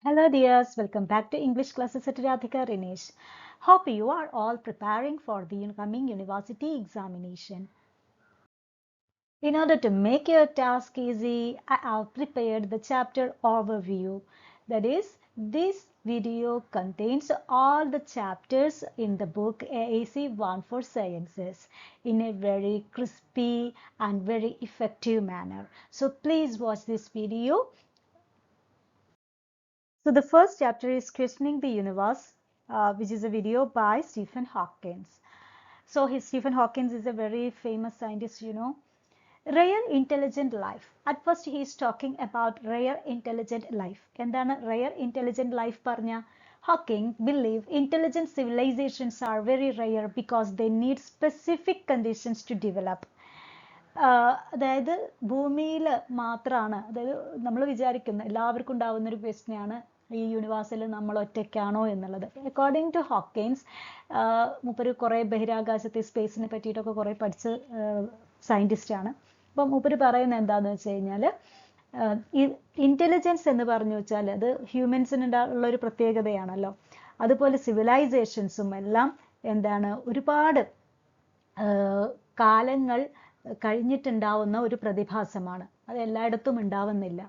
Hello dears, welcome back to English classes at Radhika Rinesh. Hope you are all preparing for the coming university examination. In order to make your task easy, I have prepared the chapter overview. That is, this video contains all the chapters in the book AAC 1 for Sciences in a very crispy and very effective manner. So please watch this video. So the first chapter is Questioning the Universe, which is a video by Stephen Hawking. So Stephen Hawking is a very famous scientist, Rare intelligent life. At first he is talking about rare intelligent life. എന്താണ് rare intelligent life പറഞ്ഞ? Hawking believe intelligent civilizations are very rare because they need specific conditions to develop. അതായത് ഭൂമിയിൽ മാത്രമാണ്, അതായത് നമ്മൾ വിചാരിക്കുന്ന എല്ലാവർക്കും ഉണ്ടാവുന്ന ഒരു പ്രശ്നമാണ് ഈ യൂണിവേഴ്സിൽ നമ്മൾ ഒറ്റയ്ക്കാണോ എന്നുള്ളത്. അക്കോർഡിംഗ് ടു ഹോക്കിൻസ്, മൂപ്പര് കുറേ ബഹിരാകാശത്തെ സ്പേസിനെ പറ്റിയിട്ടൊക്കെ കുറേ പഠിച്ച സയൻറ്റിസ്റ്റാണ്. അപ്പം മൂപ്പര് പറയുന്നത് എന്താണെന്ന് വെച്ച് കഴിഞ്ഞാൽ, ഈ ഇൻ്റലിജൻസ് എന്ന് പറഞ്ഞു വെച്ചാൽ അത് ഹ്യൂമൻസിനുള്ള ഒരു പ്രത്യേകതയാണല്ലോ. അതുപോലെ സിവിലൈസേഷൻസും എല്ലാം എന്താണ്, ഒരുപാട് കാലങ്ങൾ കഴിഞ്ഞിട്ടുണ്ടാവുന്ന ഒരു പ്രതിഭാസമാണ്. അത് എല്ലായിടത്തും ഉണ്ടാവുന്നില്ല.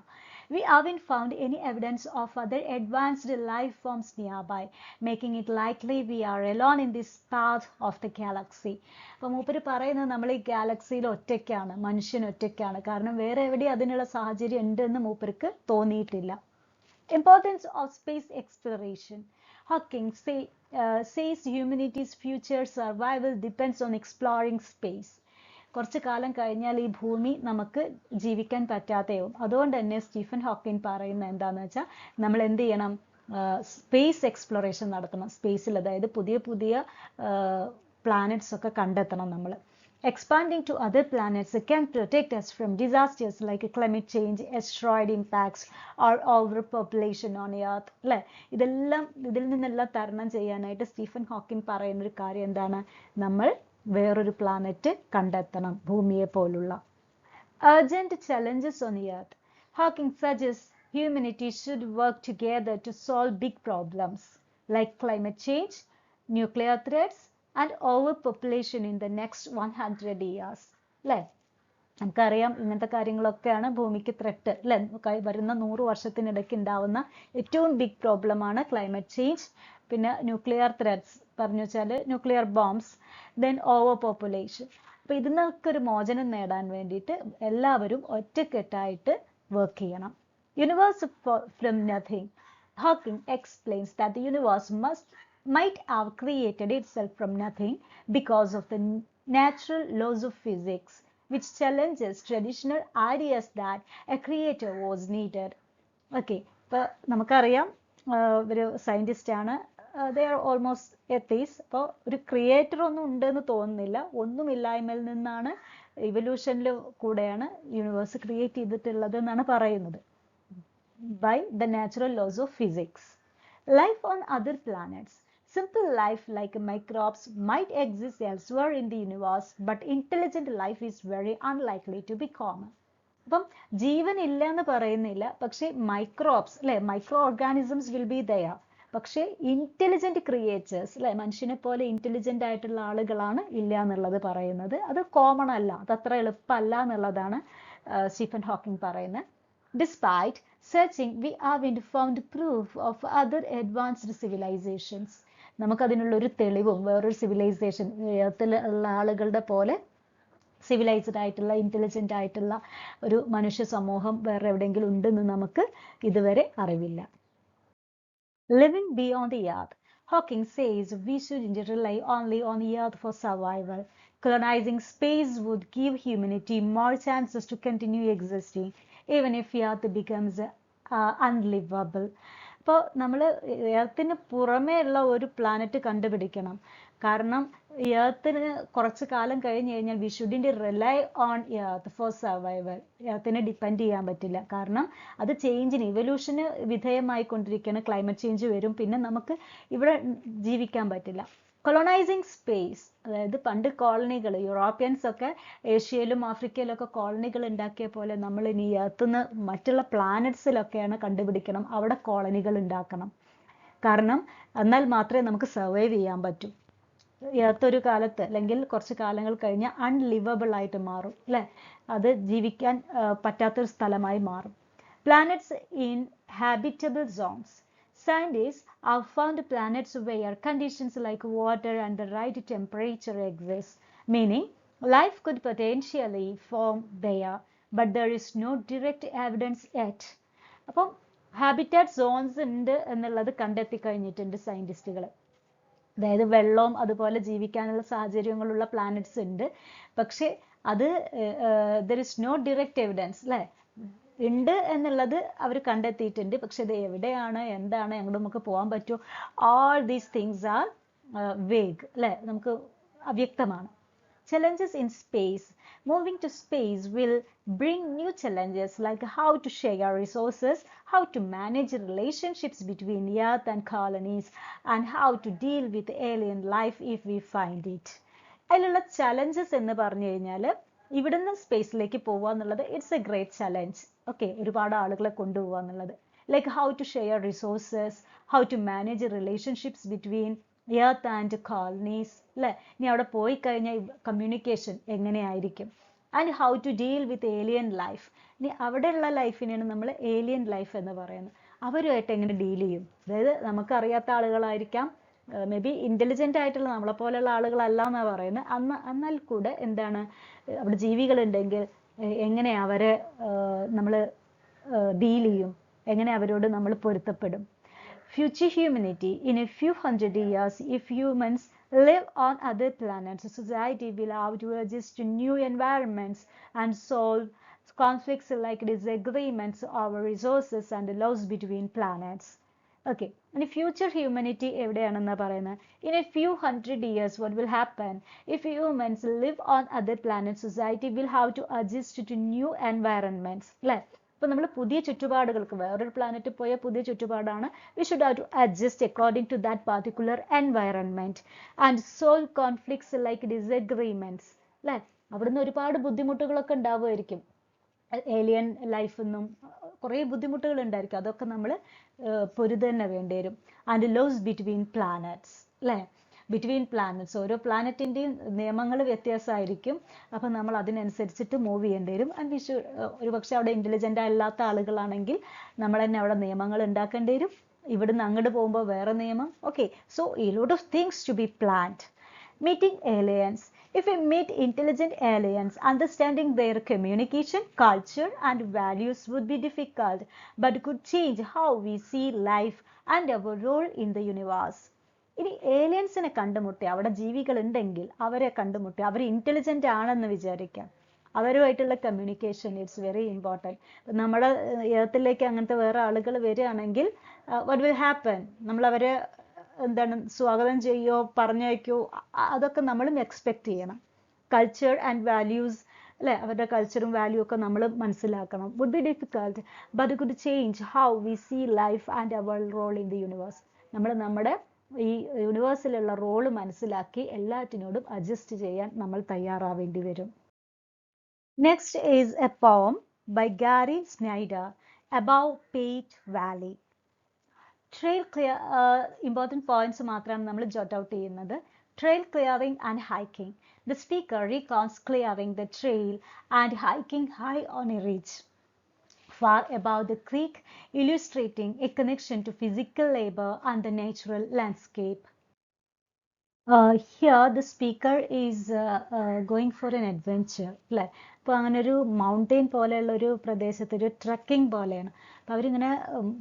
We haven't found any evidence of other advanced life forms nearby, making it likely we are alone in this part of the galaxy. അപ്പോൾ മൂപ്പര് പറയുന്നത് നമ്മൾ ഈ ഗാലക്സിയിൽ ഒറ്റയ്ക്കാണ്, മനുഷ്യൻ ഒറ്റയ്ക്കാണ്. കാരണം വേറെ എവിടെയും അതിനുള്ള സാഹചര്യം ഉണ്ടെന്ന് മൂപ്പർക്ക് തോന്നിയിട്ടില്ല. Importance of space exploration. Hawking says humanity's future survival depends on exploring space. കുറച്ച് കാലം കഴിഞ്ഞാൽ ഈ ഭൂമി നമുക്ക് ജീവിക്കാൻ പറ്റാതെയാവും. അതുകൊണ്ട് തന്നെ സ്റ്റീഫൻ ഹോക്കിംഗ് പറയുന്നത് എന്താണെന്ന് വെച്ചാൽ, നമ്മൾ എന്ത് ചെയ്യണം, സ്പേസ് എക്സ്പ്ലോറേഷൻ നടത്തണം. സ്പേസിൽ, അതായത് പുതിയ പുതിയ പ്ലാനറ്റ്സ് ഒക്കെ കണ്ടെത്തണം നമ്മൾ. Expanding to other planets can protect us from disasters like climate change, asteroid impacts, or overpopulation on Earth. അല്ലേ? ഇതിൽ നിന്നെല്ലാം തരണം ചെയ്യാനായിട്ട് സ്റ്റീഫൻ ഹോക്കിംഗ് പറയുന്ന ഒരു കാര്യം എന്താണ്, നമ്മൾ വേറൊരു പ്ലാനറ്റ് കണ്ടെത്തണം ഭൂമിയെ പോലുള്ള. Urgent challenges on Earth. Hawking suggests humanity should work together to solve big problems like climate change, nuclear threats, and overpopulation in the next 100 years. അല്ലേ? നമുക്കറിയാം ഇങ്ങനത്തെ കാര്യങ്ങളൊക്കെയാണ് ഭൂമിക്ക് ത്രെട്ട്, അല്ലേ? വരുന്ന 100 വർഷത്തിനിടയ്ക്ക് ഉണ്ടാവുന്ന ഏറ്റവും ബിഗ് പ്രോബ്ലമാണ് ക്ലൈമറ്റ് ചേഞ്ച്. പിന്നെ ന്യൂക്ലിയർ ത്രെറ്റ്സ് പറഞ്ഞു വെച്ചാൽ nuclear bombs, then over population. അപ്പോൾ ഇതിനൊക്കെ ഒരു മോചനം നേടാൻ വേണ്ടിയിട്ട് എല്ലാവരും ഒറ്റക്കെട്ടായിട്ട് വർക്ക് ചെയ്യണം. Universe from nothing. Hawking explains that the universe might have created itself from nothing because of the natural laws of physics, which challenges traditional ideas that a creator was needed. Okay, ഇപ്പോൾ നമുക്കറിയാം ഒരു സയൻറ്റിസ്റ്റാണ്, they are almost atheists. അപ്പോൾ ഒരു creator ഒന്നും ഉണ്ടെന്ന് തോന്നുന്നില്ല, ഒന്നുമില്ലായ്മയിൽ നിന്നാണ്, ഇവല്യൂഷനിൽ കൂടെയാണ് യൂണിവേഴ്സ് ക്രിയേറ്റ് ചെയ്തിട്ടുള്ളത് എന്നാണ് പറയുന്നത്, by the natural laws of physics. Life on other planets. Simple life like microbes might exist elsewhere in the universe, but intelligent life is very unlikely to be common. അപ്പം ജീവൻ ഇല്ല എന്ന് പറയുന്നില്ല, പക്ഷേ microbes, അല്ലെ, microorganisms will be there. പക്ഷേ intelligent creatures, അല്ലെ, മനുഷ്യനെ പോലെ ഇന്റലിജന്റ് ആയിട്ടുള്ള ആളുകളാണ് ഇല്ല എന്നുള്ളത് പറയുന്നത്. അത് കോമൺ അല്ല, അതത്ര എളുപ്പമല്ല എന്നുള്ളതാണ് സ്റ്റീഫൻ ഹോക്കിംഗ് പറയുന്നത്. Despite searching, we haven't found proof of other advanced civilizations. നമുക്കതിനുള്ളൊരു തെളിവും വേറൊരു സിവിലൈസേഷൻ ഉള്ള ആളുകളുടെ പോലെ സിവിലൈസ്ഡ് ആയിട്ടുള്ള ഇന്റലിജന്റ് ആയിട്ടുള്ള ഒരു മനുഷ്യ സമൂഹം വേറെ എവിടെയെങ്കിലും ഉണ്ടെന്ന് നമുക്ക് ഇതുവരെ അറിവില്ല. Living beyond the earth. Hawking says we shouldn't rely only on the earth for survival. Colonizing space would give humanity more chances to continue existing, even if earth becomes unlivable. അപ്പോൾ നമ്മൾ എർത്തിന് പുറമേ ഉള്ള ഒരു പ്ലാനറ്റ് കണ്ടുപിടിക്കണം. കാരണം എർത്തിന് കുറച്ച് കാലം കഴിഞ്ഞ് കഴിഞ്ഞാൽ we shouldn't rely on earth for survival. എർത്തിനെ ഡിപ്പെൻഡ് ചെയ്യാൻ പറ്റില്ല, കാരണം അത് ചേഞ്ചിന്, ഇവല്യൂഷന് വിധേയമായിക്കൊണ്ടിരിക്കുകയാണ്. ക്ലൈമറ്റ് ചേഞ്ച് വരും, പിന്നെ നമുക്ക് ഇവിടെ ജീവിക്കാൻ പറ്റില്ല. കൊളോണൈസിങ് സ്പേസ്, അതായത് പണ്ട് കോളനികൾ, യൂറോപ്യൻസ് ഒക്കെ ഏഷ്യയിലും ആഫ്രിക്കയിലും ഒക്കെ കോളനികൾ ഉണ്ടാക്കിയ പോലെ നമ്മൾ ഇനി എർത്തുനിന്ന് മറ്റുള്ള പ്ലാനറ്റ്സിലൊക്കെയാണ് കണ്ടുപിടിക്കണം, അവിടെ കോളനികൾ ഉണ്ടാക്കണം. കാരണം എന്നാൽ മാത്രമേ നമുക്ക് സർവൈവ് ചെയ്യാൻ പറ്റൂ. ഒരു കാലത്ത് അല്ലെങ്കിൽ കുറച്ച് കാലങ്ങൾ കഴിഞ്ഞ് അൺലിവബിൾ ആയിട്ട് മാറും അല്ലേ, അത് ജീവിക്കാൻ പറ്റാത്തൊരു സ്ഥലമായി മാറും. Planets in habitable zones. Scientists have found planets where conditions like water and the right temperature exist, meaning life could potentially form there, but there is no direct evidence yet. അപ്പം ഹാബിറ്റാറ്റ് സോൺസ് ഉണ്ട് എന്നുള്ളത് കണ്ടെത്തി കഴിഞ്ഞിട്ടുണ്ട് സയന്റിസ്റ്റുകൾ. അതായത് വെള്ളവും അതുപോലെ ജീവിക്കാനുള്ള സാഹചര്യങ്ങളുള്ള planets ഉണ്ട്, പക്ഷെ അത് there is no direct evidence അല്ലേ, ഉണ്ട് എന്നുള്ളത് അവർ കണ്ടെത്തിയിട്ടുണ്ട്, പക്ഷെ ഇത് എവിടെയാണ് എന്താണ് എങ്ങോട്ട് നമുക്ക് പോകാൻ പറ്റുമോ, all these things are vague അല്ലേ, നമുക്ക് അവ്യക്തമാണ്. Challenges in space. Moving to space will bring new challenges like how to share resources, how to manage relationships between Earth and colonies, and how to deal with alien life if we find it. അതിലുള്ള challenges എന്ന് പറഞ്ഞു കഴിഞ്ഞാൽ ഇവിടുന്ന് സ്പേസിലേക്ക് പോവുക എന്നുള്ളത് it's a great challenge. Okay, ഒരുപാട് ആളുകളെ കൊണ്ടുപോവുക എന്നുള്ളത്, like how to share resources, how to manage relationships between earth and colonies അല്ലേ, ഇനി അവിടെ പോയി കഴിഞ്ഞാൽ കമ്മ്യൂണിക്കേഷൻ എങ്ങനെയായിരിക്കും, and how to deal with alien life, ഇനി അവിടെയുള്ള ലൈഫിനെയാണ് നമ്മൾ ഏലിയൻ ലൈഫ് എന്ന് പറയുന്നത്, അവരുമായിട്ട് എങ്ങനെ ഡീൽ ചെയ്യും, അതായത് നമുക്കറിയാത്ത ആളുകളായിരിക്കാം, മേ ബി ഇൻ്റലിജൻ്റ് ആയിട്ടുള്ള നമ്മളെ പോലെയുള്ള ആളുകളല്ല എന്നാണ് പറയുന്നത്, എന്നാൽ കൂടെ എന്താണ് അവിടെ ജീവികളുണ്ടെങ്കിൽ എങ്ങനെ അവരെ നമ്മൾ ഡീൽ ചെയ്യും, എങ്ങനെ അവരോട് നമ്മൾ പൊരുത്തപ്പെടും. Future humanity. In a few hundred years, if humans live on other planets, society will have to adjust to new environments and solve conflicts like disagreements over resources and laws between planets. Okay, and future humanity എവിടെയാണെന്നാ പറയുന്നത്, in a few hundred years what will happen if humans live on other planets, society will have to adjust to new environments അല്ലേ. അപ്പോൾ നമ്മൾ പുതിയ ചുറ്റുപാടുകൾക്ക്, വേറൊരു പ്ലാനറ്റിൽ പോയ പുതിയ ചുറ്റുപാടാണ്, we should have to adjust according to that particular environment and solve conflicts like disagreements അല്ലേ. അവിടുന്ന് ഒരുപാട് ബുദ്ധിമുട്ടുകളൊക്കെ ഉണ്ടാവുമായിരിക്കും, ഏലിയൻ ലൈഫിൽ നിന്നും കുറേ ബുദ്ധിമുട്ടുകൾ ഉണ്ടായിരിക്കും, അതൊക്കെ നമ്മൾ പൊരുത് തന്നെ വേണ്ടി വരും. ആൻഡ് ലോസ് ബിറ്റ്വീൻ പ്ലാനറ്റ്സ് അല്ലേ, ബിറ്റ്വീൻ പ്ലാനറ്റ്സ് ഓരോ പ്ലാനറ്റിൻ്റെയും നിയമങ്ങൾ വ്യത്യാസമായിരിക്കും, അപ്പം നമ്മൾ അതിനനുസരിച്ചിട്ട് മൂവ് ചെയ്യേണ്ടി വരും. ആൻഡ് വിഷു ഒരു പക്ഷേ അവിടെ ഇൻ്റലിജൻ്റ് അല്ലാത്ത ആളുകളാണെങ്കിൽ നമ്മൾ തന്നെ അവിടെ നിയമങ്ങൾ ഉണ്ടാക്കേണ്ടി വരും, ഇവിടുന്ന് അങ്ങോട്ട് പോകുമ്പോൾ വേറെ നിയമം. Okay, so a lot of things to be planned. Meeting aliens. If we meet intelligent aliens, understanding their communication, culture and values would be difficult, but could change how we see life and our role in the universe. ഇനി ഏലിയൻസിനെ കണ്ടുമുട്ടി, അവിടെ ജീവികൾ ഉണ്ടെങ്കിൽ അവരെ കണ്ടുമുട്ടി, അവർ intelligent ആണെന്ന് വിചാരിക്കാം, അവരുമായിട്ടുള്ള കമ്മ്യൂണിക്കേഷൻ ഇറ്റ്സ് വെരി ഇമ്പോർട്ടൻറ്റ്. നമ്മുടെ എർത്തിലേക്ക് അങ്ങനത്തെ വേറെ ആളുകൾ വരികയാണെങ്കിൽ വാട്ട് വിൽ ഹാപ്പൻ, നമ്മളവരെ എന്താണ് സ്വാഗതം ചെയ്യോ പറഞ്ഞയക്കോ, അതൊക്കെ നമ്മളും എക്സ്പെക്ട് ചെയ്യണം. കൾച്ചർ ആൻഡ് വാല്യൂസ് അല്ലേ, അവരുടെ കൾച്ചറും വാല്യൂ ഒക്കെ നമ്മൾ മനസ്സിലാക്കണം. Would be difficult but could change how we see life and our role in the universe. നമ്മൾ നമ്മുടെ ഈ യൂണിവേഴ്സിലുള്ള റോള് മനസ്സിലാക്കി എല്ലാറ്റിനോടും അഡ്ജസ്റ്റ് ചെയ്യാൻ നമ്മൾ തയ്യാറാവേണ്ടി വരും. Next is a poem by Gary Snyder above Pate valley. Trail clear, important points മാത്രമാണ് നമ്മൾ ജോട്ട് ഔട്ട് ചെയ്യുന്നത്. Trail clearing and hiking. The speaker recounts clearing the trail and hiking high on a ridge far above the creek, illustrating a connection to physical labor and the natural landscape. Here the speaker is going for an adventure അല്ലേ. അപ്പോൾ അങ്ങനെ ഒരു mountain പോലെയുള്ള ഒരു പ്രദേശത്ത് ഒരു trekking പോലെയാണ്. അപ്പോൾ അവരിങ്ങനെ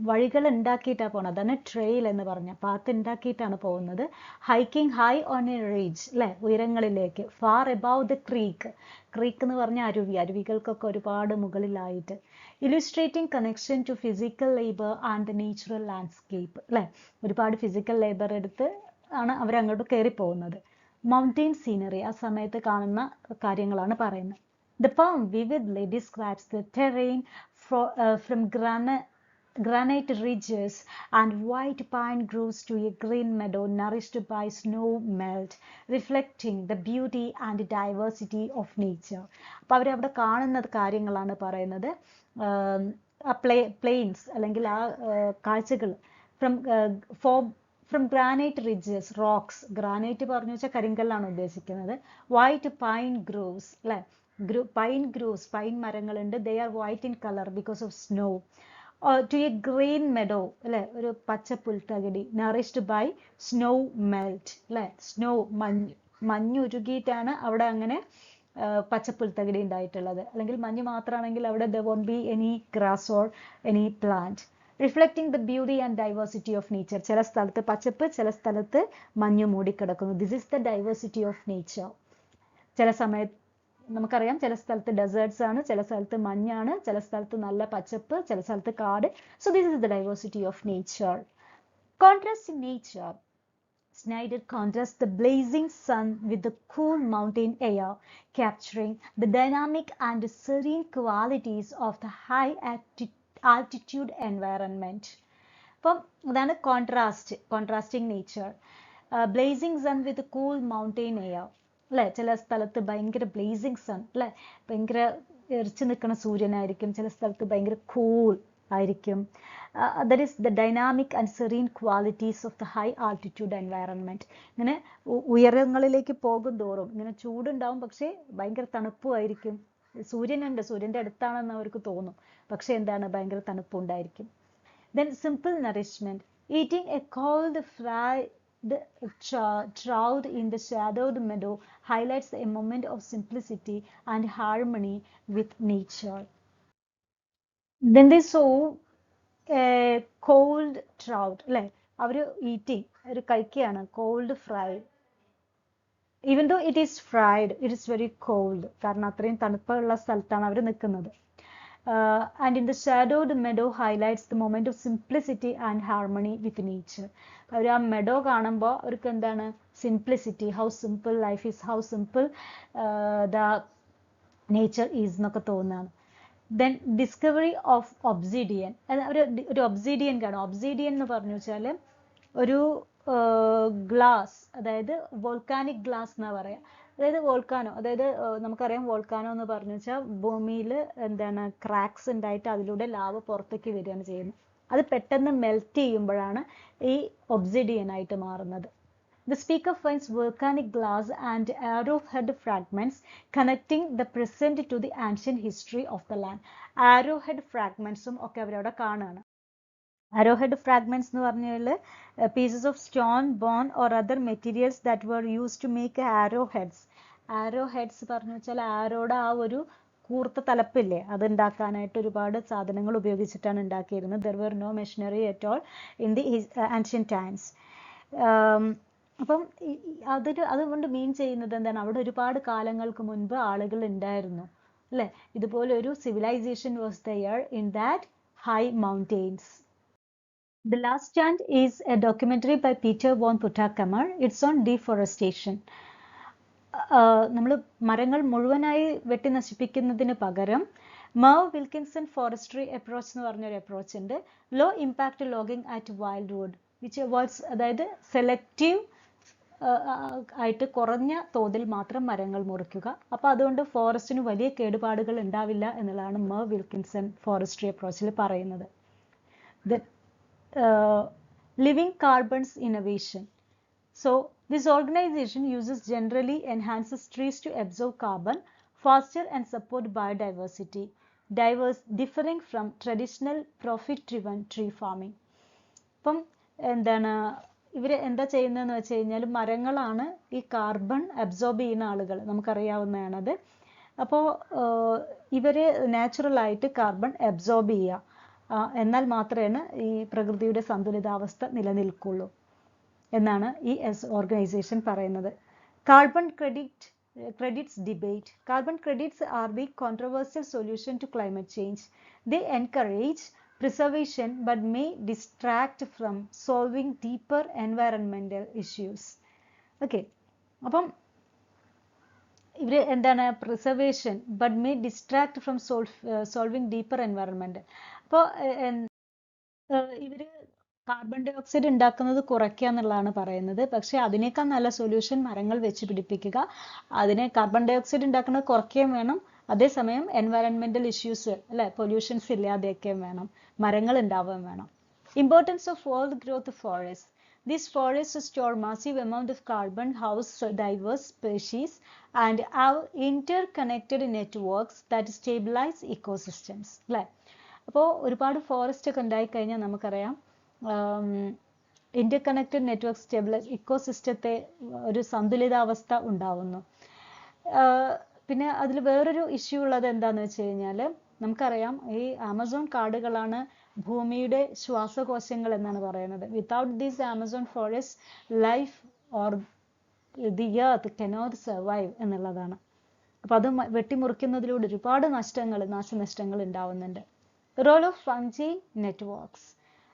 വഴികൾ ഉണ്ടാക്കിയിട്ടാണ് പോകുന്നത്, അതാണ് ട്രെയിൽ എന്ന് പറഞ്ഞ പാത്ത് ഉണ്ടാക്കിയിട്ടാണ് പോകുന്നത്. Hiking high on a ridge അല്ലേ, ഉയരങ്ങളിലേക്ക്. Far above the creek, creek എന്ന് പറഞ്ഞ അരുവി, അരുവികൾക്കൊക്കെ ഒരുപാട് മുകളിലായിട്ട്. Illustrating connection to physical labour and the natural landscape അല്ലേ, ഒരുപാട് ഫിസിക്കൽ ലേബർ എടുത്ത് ആണ് അവരങ്ങോട്ട് കയറി പോകുന്നത്. മൗണ്ടെയിൻ സീനറി, ആ സമയത്ത് കാണുന്ന കാര്യങ്ങളാണ് പറയുന്നത്. The poem vividly describes the terrain from granite ridges and white pine groves to a green meadow nourished by snow melt, reflecting the beauty and diversity of nature. അപ്പോൾ അവരവിടെ കാണുന്ന കാര്യങ്ങളാണ് പറയുന്നത്. ആ പ്ലെയിൻസ് അല്ലെങ്കിൽ ആ കാഴ്ചകൾ from granite ridges, rocks, granite പറഞ്ഞു വെച്ചാൽ കരിങ്കല്ലാണ് ഉദ്ദേശിക്കുന്നത്. വൈറ്റ് പൈൻ ഗ്രൂവ്സ് അല്ലെ, പൈൻ ഗ്രൂവ്സ്, പൈൻ മരങ്ങളുണ്ട്. They are white in colour because of snow. To a green meadow അല്ലെ, ഒരു പച്ച പുൽത്തകിടി, നറിഷ്ഡ് ബൈ സ്നോ മെൽറ്റ് അല്ലെ, സ്നോ മഞ്ഞുരുകിയിട്ടാണ് അവിടെ അങ്ങനെ പച്ചപ്പുൽത്തകിടി ഉണ്ടായിട്ടുള്ളത്. അല്ലെങ്കിൽ മഞ്ഞ് മാത്രമാണെങ്കിൽ അവിടെ there won't be any grass or any plant, reflecting the beauty and diversity of nature. ചില സ്ഥലത്ത് പച്ചപ്പ്, ചില സ്ഥലത്ത് മഞ്ഞ് മൂടിക്കിടക്കുന്നു. This is the diversity of nature. ചില സമയത്ത് നമുക്കറിയാം ചില സ്ഥലത്ത് ഡെസേർട്സ് ആണ്, ചില സ്ഥലത്ത് മഞ്ഞാണ്, ചില സ്ഥലത്ത് നല്ല പച്ചപ്പ്, ചില സ്ഥലത്ത് കാട്. So this is the diversity of nature. Contrast in nature. Snyder contrasts the blazing sun with the cool mountain air, capturing the dynamic and serene qualities of the high altitude environment. അപ്പം അതാണ് contrasting nature. Blazing sun with cool mountain air അല്ലെ, ചില സ്ഥലത്ത് ഭയങ്കര blazing sun അല്ലെ, ഭയങ്കര എറിച്ചു നിൽക്കുന്ന സൂര്യനായിരിക്കും, ചില സ്ഥലത്ത് ഭയങ്കര കൂൾ ആയിരിക്കും. That is the dynamic and serene qualities of the high altitude environment. ഇങ്ങനെ ഉയരങ്ങളിലേക്ക് പോകും തോറും ഇങ്ങനെ ചൂടുണ്ടാവും, പക്ഷേ ഭയങ്കര തണുപ്പുമായിരിക്കും. സൂര്യനുണ്ട്, സൂര്യന്റെ അടുത്താണെന്ന് അവർക്ക് തോന്നും, പക്ഷെ എന്താണ്, ഭയങ്കര തണുപ്പുണ്ടായിരിക്കും. Then simple nourishment. Eating a cold fried trout in the shadowed meadow highlights a moment of simplicity and harmony with nature. Then they saw a cold trout അല്ലെ, അവര് eating ഒരു കഴിക്കുകയാണ്, cold fried. Even though it is fried, it is very cold, കാരണം അത്രയും തണുപ്പുള്ള സ്ഥലത്താണ് അവർ നിൽക്കുന്നത്. And in the shadowed meadow highlights the moment of simplicity and harmony with nature. അവർ ആ മെഡോ കാണുമ്പോൾ അവർക്ക് എന്താണ്, simplicity, how simple life is, how simple the nature is എന്നൊക്കെ തോന്നുന്നതാണ്. Then discovery of obsidian. ഒരു ഒബ്സിഡിയൻ കാണും. ഒബ്സിഡിയൻ എന്ന് പറഞ്ഞു വെച്ചാൽ ഒരു ഗ്ലാസ്, അതായത് വോൾക്കാനിക് ഗ്ലാസ് എന്നാ പറയാ. അതായത് വോൾക്കാനോ, അതായത് നമുക്കറിയാം വോൾക്കാനോ എന്ന് പറഞ്ഞു വെച്ചാൽ ഭൂമിയിൽ എന്താണ് ക്രാക്സ് ഉണ്ടായിട്ട് അതിലൂടെ ലാവ പുറത്തേക്ക് വരികയാണ് ചെയ്യുന്നത്. അത് പെട്ടെന്ന് മെൽറ്റ് ചെയ്യുമ്പോഴാണ് ഈ ഒബ്സിഡിയൻ ആയിട്ട് മാറുന്നത്. The speaker finds volcanic glass and arrowhead fragments connecting the present to the ancient history of the land. Arrowhead fragments ഒക്കെ അവരവിടെ കാണുകയാണ്. Arrowhead fragments എന്ന് പറഞ്ഞാൽ pieces of stone, bone or other materials that were used to make arrowheads. Arrowheads പറഞ്ഞു വെച്ചാൽ ആരോടെ ആ ഒരു കൂർത്ത തലപ്പില്ലേ, അത് ഉണ്ടാക്കാനായിട്ട് ഒരുപാട് സാധനങ്ങൾ ഉപയോഗിച്ചിട്ടാണ് ഉണ്ടാക്കിയിരുന്നത്. There were no machinery at all in the ancient times. അപ്പം അതുകൊണ്ട് മീൻ ചെയ്യുന്നത് എന്താണ്, അവിടെ ഒരുപാട് കാലങ്ങൾക്ക് മുൻപ് ആളുകൾ ഉണ്ടായിരുന്നു അല്ലെ. ഇതുപോലെ ഒരു civilization was there in that high mountains. The Last Stand is a documentary by Peter von Puttkamer. It's on deforestation. നമ്മൾ മരങ്ങൾ മുഴുവനായി വെട്ടി നശിപ്പിക്കുന്നതിന് പകരം മെർവ് വിൽക്കിൻസൺ ഫോറസ്ട്രി അപ്രോച്ച് എന്ന് പറഞ്ഞൊരു അപ്രോച്ച് ഉണ്ട്. Low impact logging at wild wood which avoids, അതായത് selective ആയിട്ട് കുറഞ്ഞ തോതിൽ മാത്രം മരങ്ങൾ മുറിക്കുക. അപ്പോൾ അതുകൊണ്ട് ഫോറസ്റ്റിന് വലിയ കേടുപാടുകൾ ഉണ്ടാവില്ല എന്നുള്ളതാണ് മെർവ് വിൽക്കിൻസൺ ഫോറസ്ട്രി അപ്രോച്ചിൽ പറയുന്നത്. Living Carbons Innovation. So this organization generally enhances trees to absorb carbon faster and support biodiversity, differing from traditional profit-driven tree farming. അപ്പം എന്താണ് ഇവർ എന്താ ചെയ്യുന്നതെന്ന് വെച്ച് കഴിഞ്ഞാൽ മരങ്ങളാണ് ഈ കാർബൺ അബ്സോർബ് ചെയ്യുന്ന ആളുകൾ, നമുക്കറിയാവുന്നതാണത്. അപ്പോൾ ഇവർ നാച്ചുറലായിട്ട് കാർബൺ അബ്സോർബ് ചെയ്യുക, എന്നാൽ മാത്രമേ ഈ പ്രകൃതിയുടെ സന്തുലിതാവസ്ഥ നിലനിൽക്കുള്ളൂ എന്നാണ് ഈ ഓർഗനൈസേഷൻ പറയുന്നത്. Carbon credits debate. Carbon credits are the controversial solution to climate change. They encourage preservation but may distract from solving deeper environmental issues. Okay, അപ്പം ഇവര് എന്താണ്, preservation but may distract from solving deeper environment. അപ്പോൾ ഇവര് carbon dye oxide ഉണ്ടാക്കുന്നത് കുറയ്ക്കുക എന്നുള്ളതാണ് പറയുന്നത്. പക്ഷെ അതിനേക്കാൾ നല്ല സൊല്യൂഷൻ മരങ്ങൾ വെച്ച് പിടിപ്പിക്കുക. അതിനെ കാർബൺ ഡൈ ഓക്സൈഡ് ഉണ്ടാക്കുന്നത് കുറയ്ക്കുകയും വേണം, അതേസമയം എൻവയറൺമെന്റൽ ഇഷ്യൂസ് അല്ലെ, പൊല്യൂഷൻസ് ഇല്ലാതെയൊക്കെയും വേണം, മരങ്ങൾ ഉണ്ടാവുകയും വേണം. Importance of old growth forests. These forests store massive amount of carbon, house diverse species, and have interconnected networks that stabilize ecosystems. അല്ലേ? അപ്പോൾ ഒരുപാട് ഫോറസ്റ്റ് ഒക്കെ ഉണ്ടായി കഴിഞ്ഞാൽ നമുക്കറിയാം ഇന്റർകണക്റ്റഡ് നെറ്റ്വർക്ക് സ്റ്റെബിലൈസ് ഇക്കോസിസ്റ്റത്തെ ഒരു സന്തുലിതാവസ്ഥ ഉണ്ടാവുന്നു. പിന്നെ അതിൽ വേറൊരു ഇഷ്യൂ ഉള്ളത് എന്താന്ന് വെച്ച് കഴിഞ്ഞാൽ നമുക്കറിയാം ഈ ആമസോൺ കാടുകളാണ് ഭൂമിയുടെ ശ്വാസകോശങ്ങൾ എന്നാണ് പറയുന്നത്. Without these Amazon forest life or the earth cannot survive എന്നുള്ളതാണ്. അപ്പൊ അത് വെട്ടിമുറിക്കുന്നതിലൂടെ ഒരുപാട് നാശനഷ്ടങ്ങൾ ഉണ്ടാവുന്നുണ്ട്. Role of fungi networks.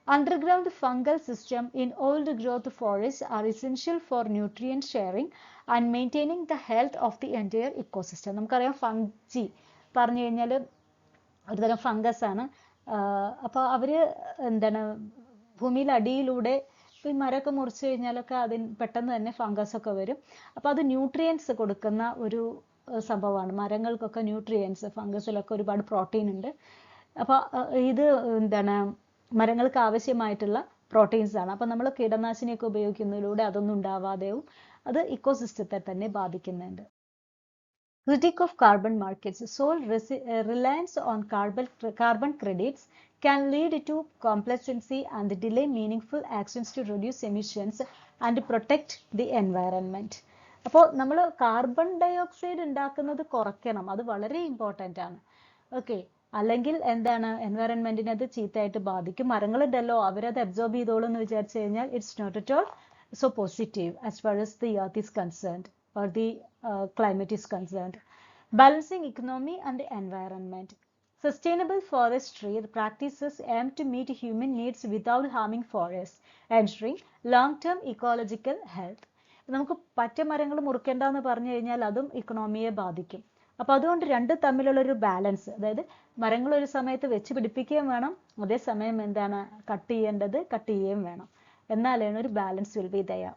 Underground fungal system in old growth forests are essential for nutrient sharing and maintaining the health of the entire ecosystem. നമുക്കറിയാം fungi പറഞ്ഞു കഴിഞ്ഞാൽ ഒരുതരം ഫംഗസ് ആണ്. അപ്പോൾ അവര് എന്താണ് ഭൂമിയിൽ അടിയിലൂടെ ഈ മരമൊക്കെ മുറിച്ചു കഴിഞ്ഞാലൊക്കെ അതിന് പെട്ടെന്ന് തന്നെ ഫംഗസ് ഒക്കെ വരും. അപ്പോൾ അത് ന്യൂട്രിയൻസ് കൊടുക്കുന്ന ഒരു സംഭവമാണ്. മരങ്ങൾക്കൊക്കെ ന്യൂട്രിയൻസ്, ഫംഗസിലൊക്കെ ഒരുപാട് പ്രോട്ടീൻ ഉണ്ട്. അപ്പോൾ ഇത് എന്താണ് മരങ്ങൾക്ക് ആവശ്യമായിട്ടുള്ള പ്രോട്ടീൻസ് ആണ്. അപ്പം നമ്മൾ കീടനാശിനിയൊക്കെ ഉപയോഗിക്കുന്നതിലൂടെ അതൊന്നും ഉണ്ടാവാതെയും അത് ഇക്കോസിസ്റ്റത്തെ തന്നെ ബാധിക്കുന്നുണ്ട്. Critique of carbon markets. Sole reliance on carbon credits can lead to complacency and delay meaningful actions to reduce emissions and protect the environment. അപ്പോൾ നമ്മൾ കാർബൺ ഡൈ ഓക്സൈഡ് ഉണ്ടാക്കുന്നത് കുറയ്ക്കണം, അത് വളരെ ഇമ്പോർട്ടൻ്റ് ആണ്. ഓക്കെ, അല്ലെങ്കിൽ എന്താണ് എൻവയറൺമെന്റിനെ അത് ചീത്തയായിട്ട് ബാധിക്കും. മരങ്ങളുണ്ടല്ലോ, അവരത് അബ്സോർബ് ചെയ്തോളൂ എന്ന് വിചാരിച്ചു കഴിഞ്ഞാൽ it's not at all so positive as far as the earth is concerned or the climate is concerned. Balancing economy and environment. Sustainable forestry practices aim to meet human needs without harming forests, ensuring long-term ecological health. നമുക്ക് പറ്റ മരങ്ങൾ മുറിക്കേണ്ടെന്ന് പറഞ്ഞു കഴിഞ്ഞാൽ അതും ഇക്കണോമിയെ ബാധിക്കും. അപ്പൊ അതുകൊണ്ട് രണ്ടും തമ്മിലുള്ള ഒരു ബാലൻസ്, അതായത് മരങ്ങൾ ഒരു സമയത്ത് വെച്ച് പിടിപ്പിക്കുകയും വേണം, അതേസമയം എന്താണ് കട്ട് ചെയ്യുകയും വേണം. എന്നാലാണ് ഒരു balance will be there.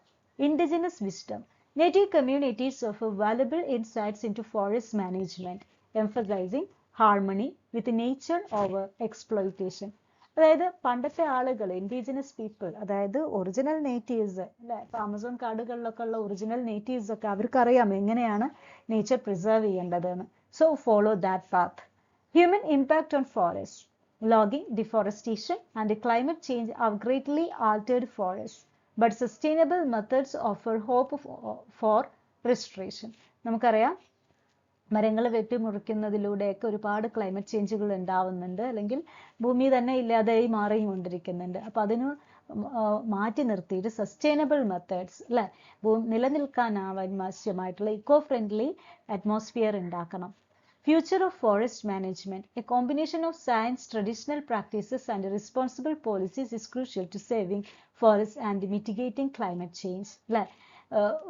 Indigenous wisdom. Native communities offer valuable insights into forest management, emphasizing harmony with nature over exploitation. അതായത് പണ്ടത്തെ ആളുകൾ, ഇൻഡിജിനസ് പീപ്പിൾ, അതായത് ഒറിജിനൽ നേറ്റീവ്സ് അല്ലെ, ഇപ്പൊ ആമസോൺ കാടുകളിലൊക്കെ ഉള്ള ഒറിജിനൽ നേറ്റീവ്സ് ഒക്കെ അവർക്കറിയാം എങ്ങനെയാണ് നേച്ചർ പ്രിസർവ് ചെയ്യേണ്ടതെന്ന്. So follow that path. Human impact on forest. Logging, deforestation, and climate change have greatly altered forests, but sustainable methods offer hope for restoration. നമുക്കറിയാം മരങ്ങൾ വെട്ടിമുറിക്കുന്നതിലൂടെയൊക്കെ ഒരുപാട് ക്ലൈമറ്റ് ചേഞ്ചുകൾ ഉണ്ടാവുന്നുണ്ട്, അല്ലെങ്കിൽ ഭൂമി തന്നെ ഇല്ലാതെയായി മാറിയും കൊണ്ടിരിക്കുന്നുണ്ട്. അപ്പൊ അതിന് മാറ്റി നിർത്തിയിട്ട് സസ്റ്റൈനബിൾ മെത്തേഡ്സ് അല്ലെ, നിലനിൽക്കാൻ ആവശ്യമായിട്ടുള്ള ഇക്കോ ഫ്രണ്ട്ലി അറ്റ്മോസ്ഫിയർ ഉണ്ടാക്കണം. Future of forest management. A combination of science, traditional practices, and responsible policies is crucial to saving forests and mitigating climate change. അല്ലെ,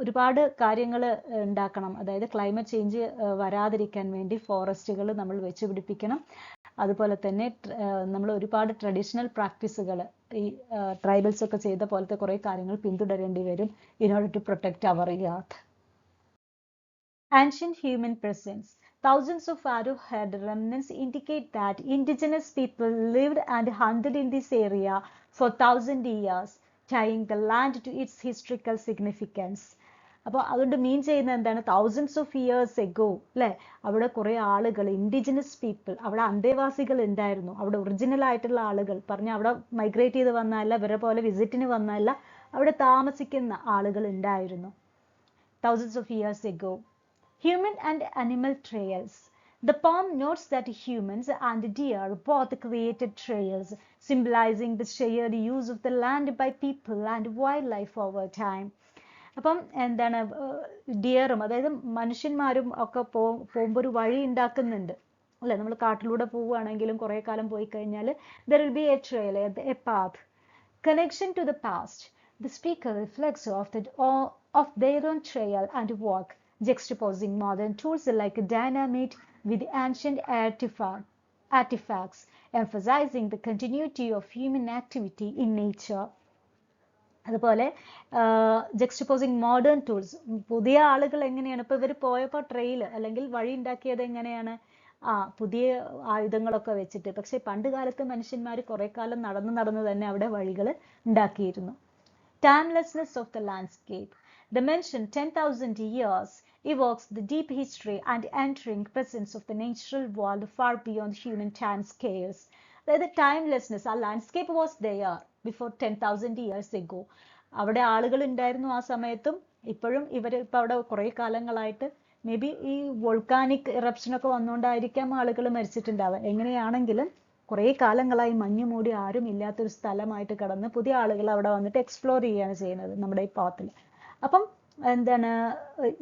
ഒരുപാട് കാര്യങ്ങൾ ഉണ്ടാക്കണം. അതായത് ക്ലൈമറ്റ് ചേഞ്ച് വരാതിരിക്കാൻ വേണ്ടി ഫോറസ്റ്റുകൾ നമ്മൾ വെച്ചുപിടിപ്പിക്കണം. അതുപോലെ തന്നെ നമ്മൾ ഒരുപാട് ട്രഡീഷണൽ പ്രാക്ടീസുകൾ, ഈ ട്രൈബൽസ് ഒക്കെ ചെയ്ത പോലത്തെ കുറേ കാര്യങ്ങൾ പിന്തുടരേണ്ടി വരും in order to protect our earth. Ancient human presence. Thousands of arrowhead remnants indicate that indigenous people lived and hunted in this area for 1,000 years, tying the land to its historical significance. അപ്പോൾ അതുകൊണ്ട് മീൻ ചെയ്യുന്നത് എന്താണ്, thousands of years ago അല്ലെ, അവിടെ കുറെ ആളുകൾ, indigenous people, അവിടെ അന്തേവാസികൾ ഉണ്ടായിരുന്നു, അവിടെ ഒറിജിനൽ ആയിട്ടുള്ള ആളുകൾ പറഞ്ഞ അവിടെ മൈഗ്രേറ്റ് ചെയ്ത് വന്നതല്ല, ഇവരെ പോലെ വിസിറ്റിന് വന്നതല്ല, അവിടെ താമസിക്കുന്ന ആളുകൾ ഉണ്ടായിരുന്നു thousands of years ago. Human and animal trails. The poem notes that humans and deer both created trails, symbolizing the shared use of the land by people and wildlife over time. അപ്പം എന്താണ് ഡിയറും, അതായത് മനുഷ്യന്മാരും ഒക്കെ പോകുമ്പോൾ ഒരു വഴി ഉണ്ടാക്കുന്നുണ്ട് അല്ലെ. നമ്മൾ കാട്ടിലൂടെ പോവുകയാണെങ്കിലും കുറെ കാലം പോയി കഴിഞ്ഞാൽ there will be a trail, a path. Connection to the past. The speaker reflects of their own trail and walk, juxtaposing modern tools like dynamite with ancient artifacts, emphasizing the continuity of human activity in nature. അതുപോലെ ജക്സ്റ്റിപ്പോസിങ് modern tools, പുതിയ ആളുകൾ എങ്ങനെയാണ് ഇപ്പൊ ഇവർ പോയപ്പോൾ trail അല്ലെങ്കിൽ വഴി ഉണ്ടാക്കിയത് എങ്ങനെയാണ്, പുതിയ ആയുധങ്ങളൊക്കെ വെച്ചിട്ട്. പക്ഷെ പണ്ട് കാലത്ത് മനുഷ്യന്മാർ കുറെ കാലം നടന്ന് തന്നെ അവിടെ വഴികൾ ഉണ്ടാക്കിയിരുന്നു. Timelessness of the landscape. The mentioned 10,000 years evokes the deep history and enduring presence of the natural world far beyond human time scales. The timelessness, our landscape was there before 10,000 years ago. അവിടെ ആളുകൾ ഉണ്ടായിരുന്നു ആ സമയത്തും, ഇപ്പോഴും ഇപ്പൊ അവിടെ കുറെ കാലങ്ങളായിട്ട് മേ ബി ഈ വോൾക്കാനിക് ഇറപ്ഷൻ ഒക്കെ വന്നുകൊണ്ടായിരിക്കാം ആളുകൾ മരിച്ചിട്ടുണ്ടാവുക. എങ്ങനെയാണെങ്കിലും കുറെ കാലങ്ങളായി മഞ്ഞു മൂടി ആരും ഇല്ലാത്തൊരു സ്ഥലമായിട്ട് കടന്ന് പുതിയ ആളുകൾ അവിടെ വന്നിട്ട് എക്സ്പ്ലോർ ചെയ്യാണ് ചെയ്യുന്നത് നമ്മുടെ ഈ പാത്തിൽ. അപ്പം എന്താണ്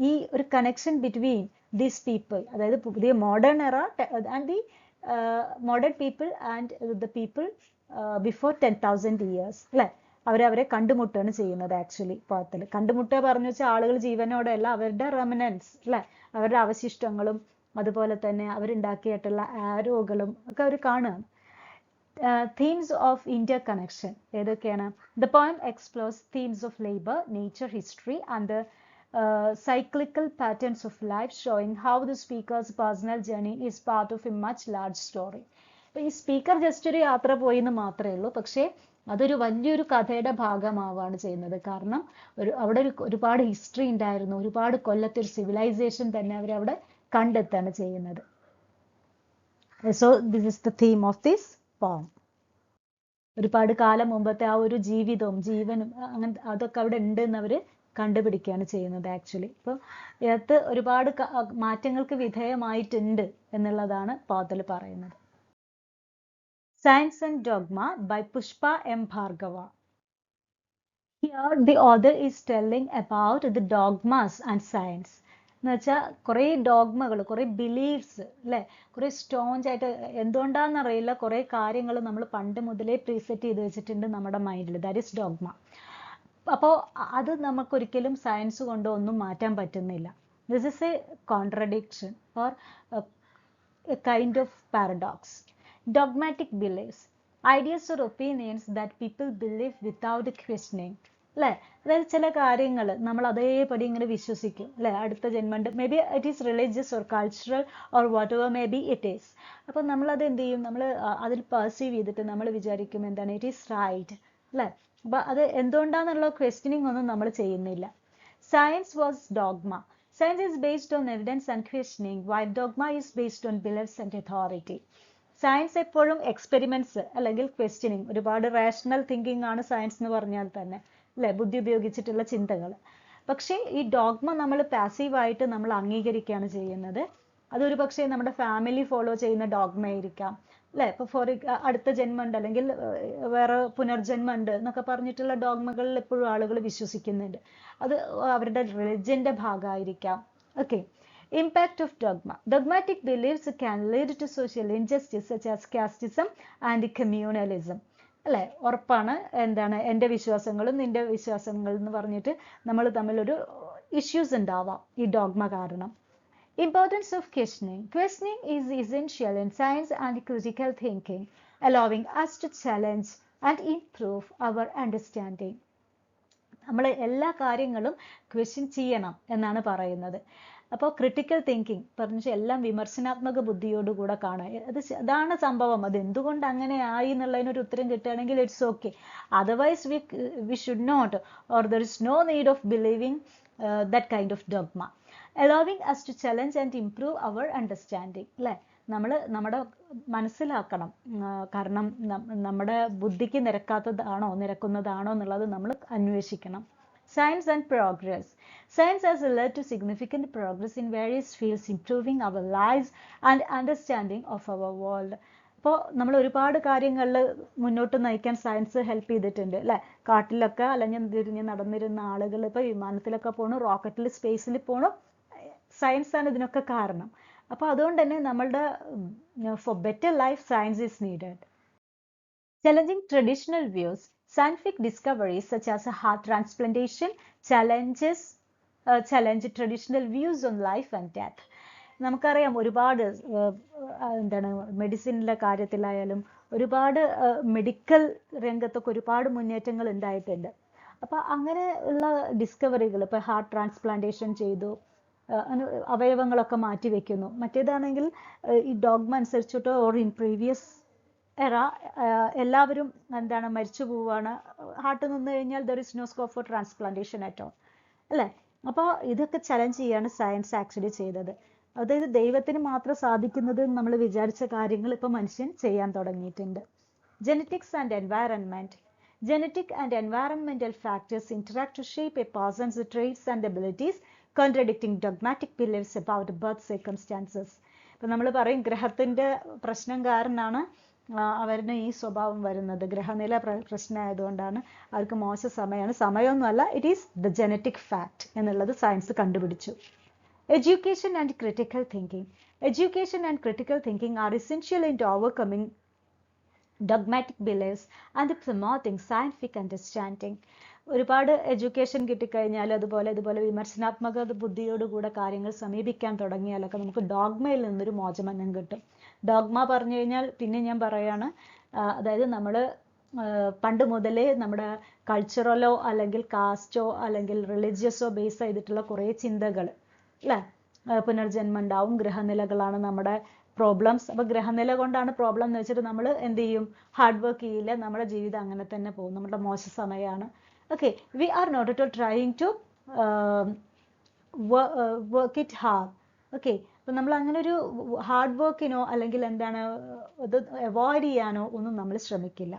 ഈ ഒരു കണക്ഷൻ ബിറ്റ്വീൻ ദീസ് പീപ്പിൾ, അതായത് പുതിയ മോഡേൺ എറ and the modern people and the people before 10,000 years അല്ലെ, അവരെ കണ്ടുമുട്ടാണ് ചെയ്യുന്നത്. ആക്ച്വലി പാത്തിൽ കണ്ടുമുട്ടുക പറഞ്ഞു വെച്ചാൽ ആളുകൾ ജീവനോടെയല്ല, അവരുടെ റെമനൻസ് അല്ലെ, അവരുടെ അവശിഷ്ടങ്ങളും അതുപോലെ തന്നെ അവരുണ്ടാക്കിയിട്ടുള്ള ആരോകളും ഒക്കെ അവർ കാണുകയാണ്. Themes of interconnection ഏതൊക്കെയാണ്? The poem explores themes of labor, nature, history and the cyclical patterns of life, showing how the speaker's personal journey is part of a much large story. ഈ speaker just ഒരു യാത്ര പോയി എന്ന് മാത്രമേ ഉള്ളൂ, പക്ഷേ അതൊരു വലിയൊരു കഥയുടെ ഭാഗമാവാണ് ചെയ്യുന്നത്. കാരണം അവിടെ ഒരുപാട് ഹിസ്റ്ററി ഉണ്ടായിരുന്നു, ഒരുപാട് കൊല്ലത്തെ ഒരു സിവിലൈസേഷൻ തന്നെ അവരവിടെ കണ്ടെത്താണ് ചെയ്യുന്നത്. So this is the theme of this poem. ഒരുപാട് കാലം മുമ്പത്തെ ആ ഒരു ജീവിതവും ജീവനും അങ്ങനെ അതൊക്കെ അവിടെ ഉണ്ട് എന്ന് അവര് കണ്ടുപിടിക്കുകയാണ് ചെയ്യുന്നത്. ആക്ച്വലി ഇപ്പൊ ഇതിനകത്ത് ഒരുപാട് മാറ്റങ്ങൾക്ക് വിധേയമായിട്ടുണ്ട് എന്നുള്ളതാണ് പാത്തിൽ പറയുന്നത്. Science and Dogma by Pushpa M. Bhargava. Here the author is telling about the dogmas and science. എന്ന് വെച്ചാൽ കുറെ ഡോഗ്മകൾ, കുറെ ബിലീഫ്സ് അല്ലെ, കുറെ സ്റ്റോൺസ് ആയിട്ട് എന്തുകൊണ്ടാണെന്നറിയില്ല കുറെ കാര്യങ്ങൾ നമ്മൾ പണ്ട് മുതലേ പ്രീസെറ്റ് ചെയ്ത് വെച്ചിട്ടുണ്ട് നമ്മുടെ മൈൻഡിൽ. That is dogma. അപ്പോൾ അത് നമുക്കൊരിക്കലും സയൻസ് കൊണ്ട് ഒന്നും മാറ്റാൻ പറ്റുന്നില്ല. This is A contradiction or A kind of paradox. Dogmatic beliefs, ideas or opinions that people believe without questioning. അല്ലെ, അതായത് ചില കാര്യങ്ങൾ നമ്മൾ അതേപടി ഇങ്ങനെ വിശ്വസിക്കും അല്ലെ, അടുത്ത ജന്മണ്ട്, may be it is religious or cultural or whatever may B it is. അപ്പം നമ്മളത് എന്ത് ചെയ്യും, നമ്മൾ അതിൽ പെർസീവ് ചെയ്തിട്ട് നമ്മൾ വിചാരിക്കും എന്താണ് ഇറ്റ് ഈസ് റൈറ്റ് അല്ലെ. അപ്പം അത് എന്തുകൊണ്ടാണെന്നുള്ള ക്വസ്റ്റ്യനിങ് ഒന്നും നമ്മൾ ചെയ്യുന്നില്ല. Science was dogma. Science is based on evidence and questioning, while dogma is based on beliefs and authority. Science എപ്പോഴും എക്സ്പെരിമെന്റ്സ് അല്ലെങ്കിൽ ക്വസ്റ്റ്യനിങ്, ഒരുപാട് റാഷണൽ തിങ്കിങ് ആണ് സയൻസ് എന്ന് പറഞ്ഞാൽ തന്നെ അല്ലെ, ബുദ്ധി ഉപയോഗിച്ചിട്ടുള്ള ചിന്തകൾ. പക്ഷേ ഈ ഡോഗ്മ നമ്മൾ പാസീവായിട്ട് നമ്മൾ അംഗീകരിക്കുകയാണ് ചെയ്യുന്നത്. അതൊരു പക്ഷേ നമ്മുടെ ഫാമിലി ഫോളോ ചെയ്യുന്ന ഡോഗ്മ ആയിരിക്കാം അല്ലെ. ഇപ്പൊ അടുത്ത ജന്മമുണ്ട് അല്ലെങ്കിൽ വേറെ പുനർജന്മമുണ്ട് എന്നൊക്കെ പറഞ്ഞിട്ടുള്ള ഡോഗ്മകളിൽ എപ്പോഴും ആളുകൾ വിശ്വസിക്കുന്നുണ്ട്. അത് അവരുടെ റിലിജന്റെ ഭാഗമായിരിക്കാം. Okay. Impact of dogma. Dogmatic beliefs can lead to social injustice such as casteism and communalism. അല്ലെ, ഉറപ്പാണ് എന്താണ് എൻ്റെ വിശ്വാസങ്ങളും നിന്റെ വിശ്വാസങ്ങളും എന്ന് പറഞ്ഞിട്ട് നമ്മൾ തമ്മിലൊരു ഇഷ്യൂസ് ഉണ്ടാവാം ഈ ഡോഗ്മ കാരണം. Importance of questioning. Questioning is essential in science and critical thinking, allowing us to challenge and improve our understanding. നമ്മൾ എല്ലാ കാര്യങ്ങളും ക്വസ്റ്റ്യൻ ചെയ്യണം എന്നാണ് പറയുന്നത്. അപ്പോൾ ക്രിട്ടിക്കൽ തിങ്കിങ് പറഞ്ഞാൽ എല്ലാം വിമർശനാത്മക ബുദ്ധിയോടുകൂടെ കാണുക. അതാണ് സംഭവം, അത് എന്തുകൊണ്ട് അങ്ങനെ ആയി എന്നുള്ളതിനൊരു ഉത്തരം കിട്ടുകയാണെങ്കിൽ it's okay. Otherwise we should not or there is no need of believing that kind of dogma. allowing us to challenge and improve our understanding. അല്ലേ, നമ്മുടെ മനസ്സിലാക്കണം. കാരണം നമ്മുടെ ബുദ്ധിക്ക് നിരക്കുന്നതാണോ എന്നുള്ളത് നമ്മൾ അന്വേഷിക്കണം. Science and progress. Science has led to significant progress in various fields, improving our lives and understanding of our world. അപ്പോൾ നമ്മൾ ഒരുപാട് കാര്യങ്ങളിൽ മുന്നോട്ട് നയിക്കാൻ സയൻസ് ഹെൽപ്പ് ചെയ്തിട്ടുണ്ട് അല്ലെ. കാട്ടിലൊക്കെ അല്ലെങ്കിൽ തിരിഞ്ഞ് നടന്നിരുന്ന ആളുകൾ ഇപ്പോൾ വിമാനത്തിലൊക്കെ പോകണം, റോക്കറ്റിൽ സ്പേസിൽ പോകണം, സയൻസ് ആണ് ഇതിനൊക്കെ കാരണം. അപ്പോൾ അതുകൊണ്ട് തന്നെ നമ്മളുടെ four better life science is needed. Challenging traditional views. Scientific discoveries such as heart transplantation challenge traditional views on life and death. നമുക്കറിയാം ഒരുപാട് എന്താണ് മെഡിസിനിലെ കാര്യത്തിലായാലും ഒരുപാട് മെഡിക്കൽ രംഗത്തൊക്കെ ഒരുപാട് മുന്നേറ്റങ്ങൾ ഉണ്ടായിട്ടുണ്ട്. അപ്പോൾ അങ്ങനെ ഉള്ള ഡിസ്കവറികൾ, ഇപ്പോൾ ഹാർട്ട് ട്രാൻസ്പ്ലാന്റേഷൻ ചെയ്തു, അവയവങ്ങളൊക്കെ മാറ്റി വെക്കുന്നു. മറ്റേതാണെങ്കിൽ ഈ ഡോഗ്മ അനുസരിച്ചിട്ടോ ഓർ ഇൻ പ്രീവിയസ് എറ എല്ലാവരും എന്താണ് മരിച്ചു പോവാണ്, ഹാർട്ട് നിന്ന് കഴിഞ്ഞാൽ there is no scope for transplantation at all, അല്ലേ? അപ്പോൾ ഇതൊക്കെ ചലഞ്ച് ചെയ്യാണ് സയൻസ് ആക്ച്വലി ചെയ്തത്. അതായത് ദൈവത്തിന് മാത്രം സാധിക്കുന്നത് നമ്മൾ വിചാരിച്ച കാര്യങ്ങൾ ഇപ്പോൾ മനുഷ്യൻ ചെയ്യാൻ തുടങ്ങിയിട്ടുണ്ട്. Genetics and environment. Genetic and environmental factors interact to shape a person's traits and abilities, contradicting dogmatic beliefs about birth circumstances. ഇപ്പം നമ്മൾ പറയും ഗ്രഹത്തിൻ്റെ പ്രശ്നം കാരണമാണ് അവരുടെ ഈ സ്വഭാവം വരുന്നത്, ഗ്രഹനില പ്രശ്നമായതുകൊണ്ടാണ് അവർക്ക് മോശ സമയമാണ്. സമയമൊന്നുമല്ല, it is the genetic fact എന്നുള്ളത് സയൻസ് കണ്ടുപിടിച്ചു. Education and critical thinking. Education and critical thinking are essential in overcoming dogmatic beliefs and promoting scientific understanding. ഒരുപാട് എഡ്യൂക്കേഷൻ കിട്ടിക്കഴിഞ്ഞാൽ ഇതുപോലെ വിമർശനാത്മക ബുദ്ധിയോടുകൂടെ കാര്യങ്ങൾ സമീപിക്കാൻ തുടങ്ങിയാലൊക്കെ നമുക്ക് ഡോഗ്മയിൽ നിന്നൊരു മോചനം കിട്ടും. ഡോഗ്മ പറഞ്ഞു കഴിഞ്ഞാൽ പിന്നെ ഞാൻ പറയാണ്, അതായത് നമ്മൾ പണ്ട് മുതലേ നമ്മുടെ കൾച്ചറലോ അല്ലെങ്കിൽ കാസ്റ്റോ അല്ലെങ്കിൽ റിലീജിയസോ ബേസ് ചെയ്തിട്ടുള്ള കുറേ ചിന്തകൾ, അല്ലേ? പുനർജന്മം ഉണ്ടാവും, ഗ്രഹനിലകളാണ് നമ്മുടെ പ്രോബ്ലംസ്. അപ്പോൾ ഗ്രഹനില കൊണ്ടാണ് പ്രോബ്ലം എന്ന് വെച്ചിട്ട് നമ്മൾ എന്ത് ചെയ്യും? ഹാർഡ് വർക്ക് ചെയ്യില്ല, നമ്മുടെ ജീവിതം അങ്ങനെ തന്നെ പോകും, നമ്മുടെ മോശ സമയമാണ്. Okay, we are not at all trying to work it hard. Okay, അപ്പം നമ്മൾ അങ്ങനെ ഒരു ഹാർഡ് വർക്കിനോ അല്ലെങ്കിൽ എന്താണ് ഇത് അവോയ്ഡ് ചെയ്യാനോ ഒന്നും നമ്മൾ ശ്രമിക്കില്ല.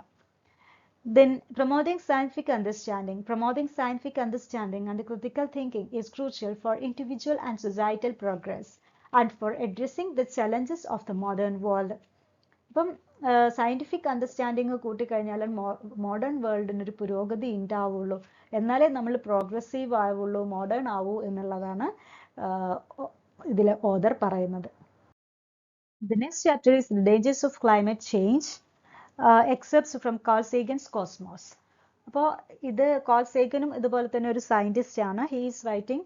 Then promoting scientific understanding. Promoting scientific understanding and critical thinking is crucial for individual and societal progress and for addressing the challenges of the modern world. അപ്പം സയൻറ്റിഫിക് അണ്ടർസ്റ്റാൻഡിങ് കൂട്ടിക്കഴിഞ്ഞാൽ മോഡേൺ വേൾഡിനൊരു പുരോഗതി ഉണ്ടാവുള്ളൂ, എന്നാലേ നമ്മൾ പ്രോഗ്രസീവ് ആവുള്ളൂ, modern ആവൂ എന്നുള്ളതാണ് ഇതിലെ author പറയുന്നത്. The next chapter is the dangers of climate change. Excerpts from Carl Sagan's Cosmos. അപ്പോൾ ഇത് കാൾ സേഗനും ഇതുപോലെ തന്നെ ഒരു സയൻറ്റിസ്റ്റ് ആണ്. He is writing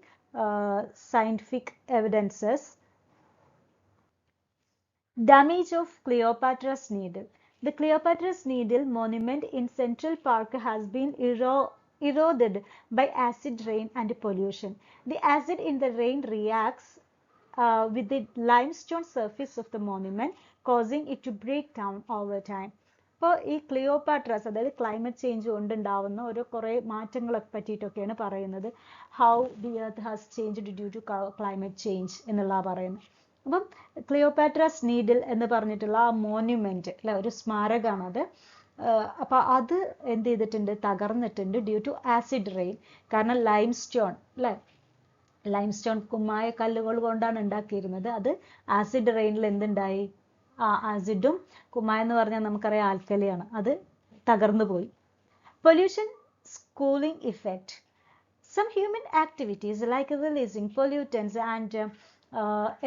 scientific evidences. Damage of Cleopatra's Needle. The Cleopatra's Needle monument in Central Park has been eroded by acid rain and pollution. The acid in the rain reacts with the limestone surface of the monument, causing it to break down over time. അപ്പോൾ ഈ ക്ലിയോപാട്രാസ്, അതായത് climate change കൊണ്ടുണ്ടാവുന്ന ഒരു കുറേ മാറ്റങ്ങളെ പറ്റിയിട്ടൊക്കെയാണ് പറയുന്നത്. How the earth has changed due to climate change എന്നുള്ളതാണ് പറയുന്നത്. അപ്പം ക്ലിയോപാട്രാസ് നീഡിൽ എന്ന് പറഞ്ഞിട്ടുള്ള ആ മോണ്യുമെന്റ്, അല്ലെ, ഒരു സ്മാരകമാണത്. അപ്പോൾ അത് എന്ത് ചെയ്തിട്ടുണ്ട്? തകർന്നിട്ടുണ്ട് ഡ്യൂ ടു ആസിഡ് റെയിൻ. കാരണം ലൈംസ്റ്റോൺ, അല്ലേ, ലൈംസ്റ്റോൺ കുമ്മായ കല്ലുകൾ കൊണ്ടാണ് ഉണ്ടാക്കിയിരുന്നത്. അത് ആസിഡ് റെയിനിൽ എന്തുണ്ടായി? ആസിഡും കുമ്മായ എന്ന് പറഞ്ഞാൽ നമുക്കറിയാം ആൽക്കലിയാണ്, അത് തകർന്നു പോയി. Pollution cooling effect. Some human activities like releasing pollutants and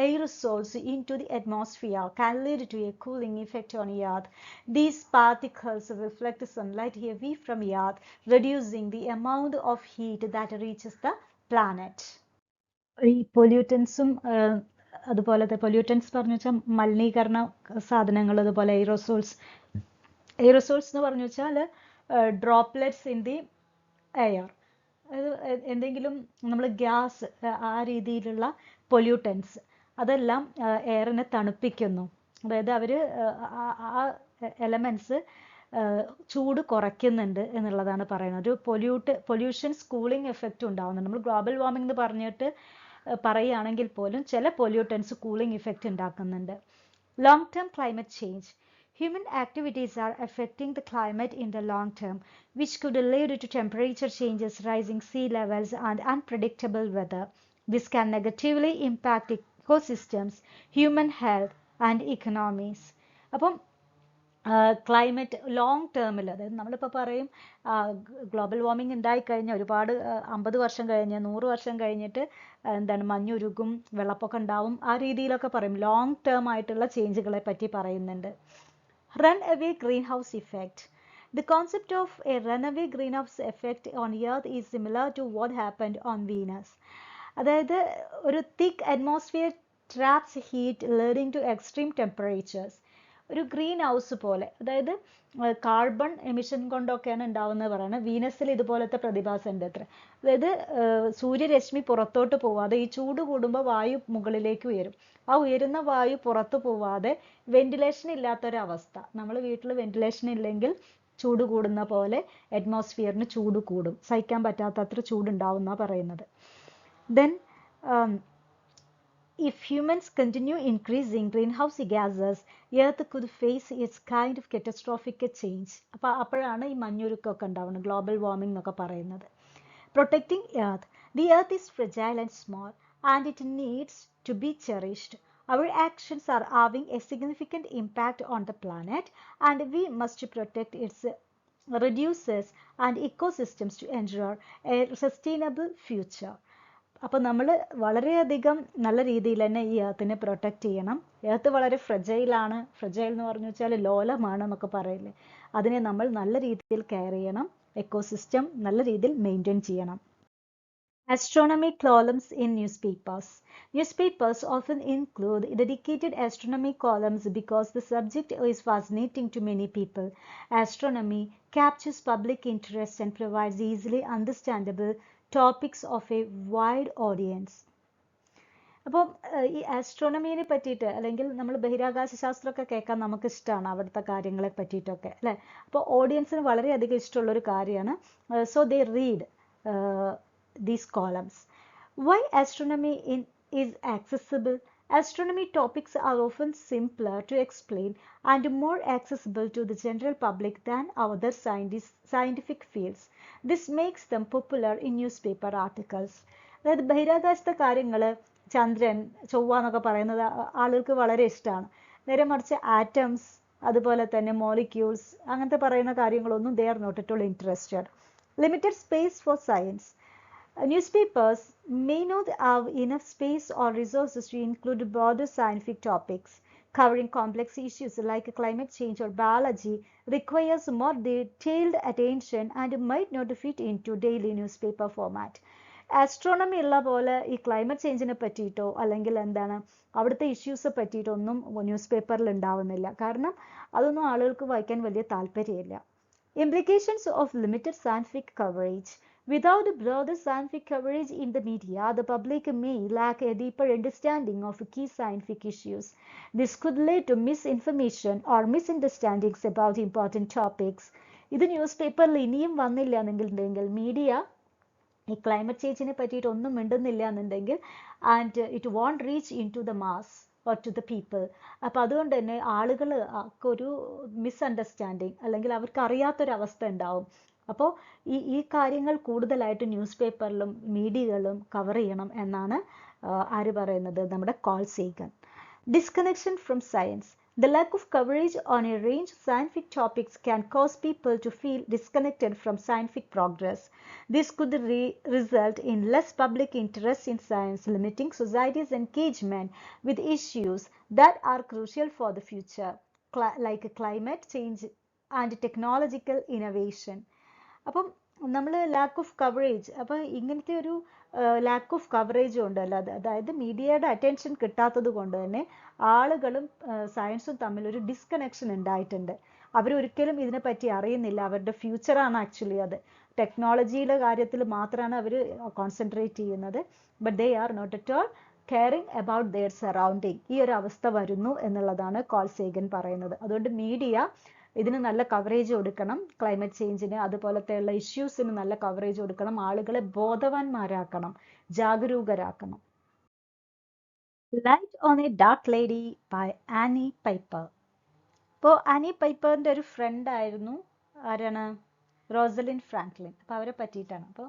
aerosols into the atmosphere can lead to a cooling effect on Earth. These particles reflect sunlight away from Earth, reducing the amount of heat that reaches the planet. ഈ പൊല്യൂട്ടൻസും അതുപോലത്തെ pollutants പറഞ്ഞു വെച്ചാൽ മലിനീകരണ സാധനങ്ങൾ, അതുപോലെ aerosols എന്ന് പറഞ്ഞു വെച്ചാൽ ഡ്രോപ്ലെറ്റ്സ് ഇൻ ദി എയർ. എന്തെങ്കിലും നമ്മൾ ഗ്യാസ്, ആ രീതിയിലുള്ള പൊല്യൂട്ടൻസ്, അതെല്ലാം എയറിനെ തണുപ്പിക്കുന്നു. അതായത് അവർ ആ എലമെൻറ്റ്സ് ചൂട് കുറയ്ക്കുന്നുണ്ട് എന്നുള്ളതാണ് പറയുന്നത്. ഒരു പൊല്യൂഷൻസ് കൂളിംഗ് എഫക്റ്റ് ഉണ്ടാവുന്നുണ്ട്. നമ്മൾ ഗ്ലോബൽ വാർമിംഗ് എന്ന് പറഞ്ഞിട്ട് പറയുകയാണെങ്കിൽ പോലും ചില പൊല്യൂട്ടൻസ് കൂളിംഗ് ഇഫക്റ്റ് ഉണ്ടാക്കുന്നുണ്ട്. Long term climate change. Human activities are affecting the climate in the long term, which could lead to temperature changes, rising sea levels, and unpredictable weather. This can negatively impact ecosystems, human health, and economies. അപ്പം climate long ടേമിൽ, അതായത് നമ്മളിപ്പോൾ പറയും global warming ഉണ്ടായിക്കഴിഞ്ഞാൽ ഒരുപാട് 50 വർഷം കഴിഞ്ഞ് 100 വർഷം കഴിഞ്ഞിട്ട് എന്താണ് മഞ്ഞുരുകും, വെള്ളപ്പൊക്കം ഉണ്ടാവും, ആ രീതിയിലൊക്കെ പറയും. ലോങ് ടേം ആയിട്ടുള്ള ചേഞ്ചുകളെ പറ്റി പറയുന്നുണ്ട്. Runaway greenhouse effect. The concept of a runaway greenhouse effect on Earth is similar to what happened on Venus. അതായത് ഒരു thick atmosphere traps heat leading to extreme temperatures. ഒരു ഗ്രീൻ ഹൗസ് പോലെ, അതായത് carbon emission കൊണ്ടൊക്കെയാണ് ഉണ്ടാവുന്നത് പറയുന്നത്. വീനസിൽ ഇതുപോലത്തെ പ്രതിഭാസം ഉണ്ട് അത്ര. അതായത് സൂര്യരശ്മി പുറത്തോട്ട് പോവാതെ ഈ ചൂട് കൂടുമ്പോൾ വായു മുകളിലേക്ക് ഉയരും. ആ ഉയരുന്ന വായു പുറത്തു പോവാതെ വെന്റിലേഷൻ ഇല്ലാത്തൊരവസ്ഥ. നമ്മൾ വീട്ടിൽ വെന്റിലേഷൻ ഇല്ലെങ്കിൽ ചൂട് കൂടുന്ന പോലെ അറ്റ്മോസ്ഫിയറിന് ചൂട് കൂടും, സഹിക്കാൻ പറ്റാത്തത്ര ചൂടുണ്ടാവും പറയുന്നത്. Then if humans continue increasing greenhouse gases, Earth could face its kind of catastrophic change. അപ്പോഴാണ് ഈ മഞ്ഞുരുക്കൊക്കെ ഉണ്ടാവുന്നത്, ഗ്ലോബൽ വാർമിംഗ് എന്നൊക്കെ പറയുന്നത്. Protecting Earth. The Earth is fragile and small, and it needs to be cherished. Our actions are having a significant impact on the planet, and we must protect its resources and ecosystems to ensure a sustainable future. അപ്പോൾ നമ്മൾ വളരെയധികം നല്ല രീതിയിൽ തന്നെ ഈ എർത്തിനെ protect ചെയ്യണം. Earth വളരെ ഫ്രജൈലാണ്. Fragile എന്ന് പറഞ്ഞു വെച്ചാൽ ലോലമാണ് എന്നൊക്കെ പറയില്ലേ, അതിനെ നമ്മൾ നല്ല രീതിയിൽ കെയർ ചെയ്യണം. എക്കോസിസ്റ്റം നല്ല രീതിയിൽ മെയിൻറ്റെയിൻ ചെയ്യണം. Astronomy columns in newspapers. Newspapers often include dedicated astronomy columns because the subject is fascinating to many people. Astronomy captures public interest and provides easily understandable topics of a wide audience. അപ്പം ഈ ആസ്ട്രോണമിയെ പറ്റിയിട്ട് അല്ലെങ്കിൽ നമ്മൾ ബഹിരാകാശ ശാസ്ത്രമൊക്കെ കേൾക്കാൻ നമുക്ക് ഇഷ്ടമാണ്, അവിടുത്തെ കാര്യങ്ങളെ പറ്റിയിട്ടൊക്കെ അല്ലേ. അപ്പോൾ ഓഡിയൻസിന് വളരെയധികം ഇഷ്ടമുള്ളൊരു കാര്യമാണ്. So they read these columns. Why astronomy is accessible? Astronomy topics are often simpler to explain and more accessible to the general public than other scientific fields. This makes them popular in newspaper articles. അതായത് ബഹിരാകാശത്തെ കാര്യങ്ങൾ, ചന്ദ്രൻ, ചൊവ്വ എന്നൊക്കെ പറയുന്നത് ആളുകൾക്ക് വളരെ ഇഷ്ടമാണ്. നേരെ മറിച്ച് ആറ്റംസ്, അതുപോലെ തന്നെ മോളിക്യൂൾസ്, അങ്ങനത്തെ പറയുന്ന കാര്യങ്ങളൊന്നും they are not at all interested. Limited space for science. Newspapers may not have enough space or resources to include broader scientific topics. Covering complex issues like climate change or biology requires more detailed attention and might not fit into daily newspaper format. Astronomy ഉള്ള പോലെ ഈ climate ചേഞ്ചിനെ പറ്റിയിട്ടോ അല്ലെങ്കിൽ എന്താണ് അവിടുത്തെ issues പറ്റിയിട്ടോ ഒന്നും news പേപ്പറിൽ ഉണ്ടാവുന്നില്ല. കാരണം അതൊന്നും ആളുകൾക്ക് വായിക്കാൻ വലിയ താല്പര്യമില്ല. Implications of limited scientific coverage. Without broader scientific coverage in the media, the public may lack a deeper understanding of key scientific issues. This could lead to misinformation or misunderstandings about important topics. ഇത് news പേപ്പറിൽ ഇനിയും വന്നില്ല എന്നുണ്ടെങ്കിൽ, media ഈ climate ചേഞ്ചിനെ പറ്റിയിട്ട് ഒന്നും മിണ്ടുന്നില്ല എന്നുണ്ടെങ്കിൽ, and it won't reach into the mass or to the people. അപ്പോൾ അതുകൊണ്ട് തന്നെ ആളുകൾ ഒരു മിസ്അണ്ടർസ്റ്റാൻഡിങ് അല്ലെങ്കിൽ അവർക്ക് അറിയാത്തൊരവസ്ഥ ഉണ്ടാവും. അപ്പോൾ ഈ കാര്യങ്ങൾ കൂടുതലായിട്ട് ന്യൂസ് പേപ്പറിലും മീഡിയകളും കവർ ചെയ്യണം എന്നാണ് ആര് പറയുന്നത്, നമ്മുടെ Carl Sagan. Disconnection from science. The lack of coverage on a range of scientific topics can cause people to feel disconnected from scientific progress. This could result in less public interest in science, limiting society's engagement with issues that are crucial for the future, like climate change and technological innovation. അപ്പം നമ്മൾ lack of coverage, അപ്പോൾ ഇങ്ങനത്തെ ഒരു lack of കവറേജും ഉണ്ടല്ലോ, അതായത് മീഡിയയുടെ attention കിട്ടാത്തത് കൊണ്ട് തന്നെ ആളുകളും സയൻസും തമ്മിലൊരു ഡിസ്കണക്ഷൻ ഉണ്ടായിട്ടുണ്ട്. അവരൊരിക്കലും ഇതിനെപ്പറ്റി അറിയുന്നില്ല. അവരുടെ ഫ്യൂച്ചറാണ് ആക്ച്വലി അത്. ടെക്നോളജിയുടെ കാര്യത്തിൽ മാത്രമാണ് അവർ കോൺസെൻട്രേറ്റ് ചെയ്യുന്നത്. But they are not at all caring about their surrounding. ഈ ഒരു അവസ്ഥ വരുന്നു എന്നുള്ളതാണ് കാൾ സേഗൻ പറയുന്നത്. അതുകൊണ്ട് മീഡിയ ഇതിന് നല്ല കവറേജ് കൊടുക്കണം. ക്ലൈമറ്റ് ചേഞ്ചിന് അതുപോലത്തെയുള്ള ഇഷ്യൂസിന് നല്ല കവറേജ് കൊടുക്കണം. ആളുകളെ ബോധവാന്മാരാക്കണം, ജാഗരൂകരാക്കണം. Light on a dark lady by Annie Piper. അപ്പോൾ ആനി പൈപ്പറിൻ്റെ ഒരു ഫ്രണ്ട് ആയിരുന്നു ആരാണ്, റോസലിൻ ഫ്രാങ്ക്ലിൻ. അപ്പോൾ അവരെ പറ്റിയിട്ടാണ്. അപ്പോൾ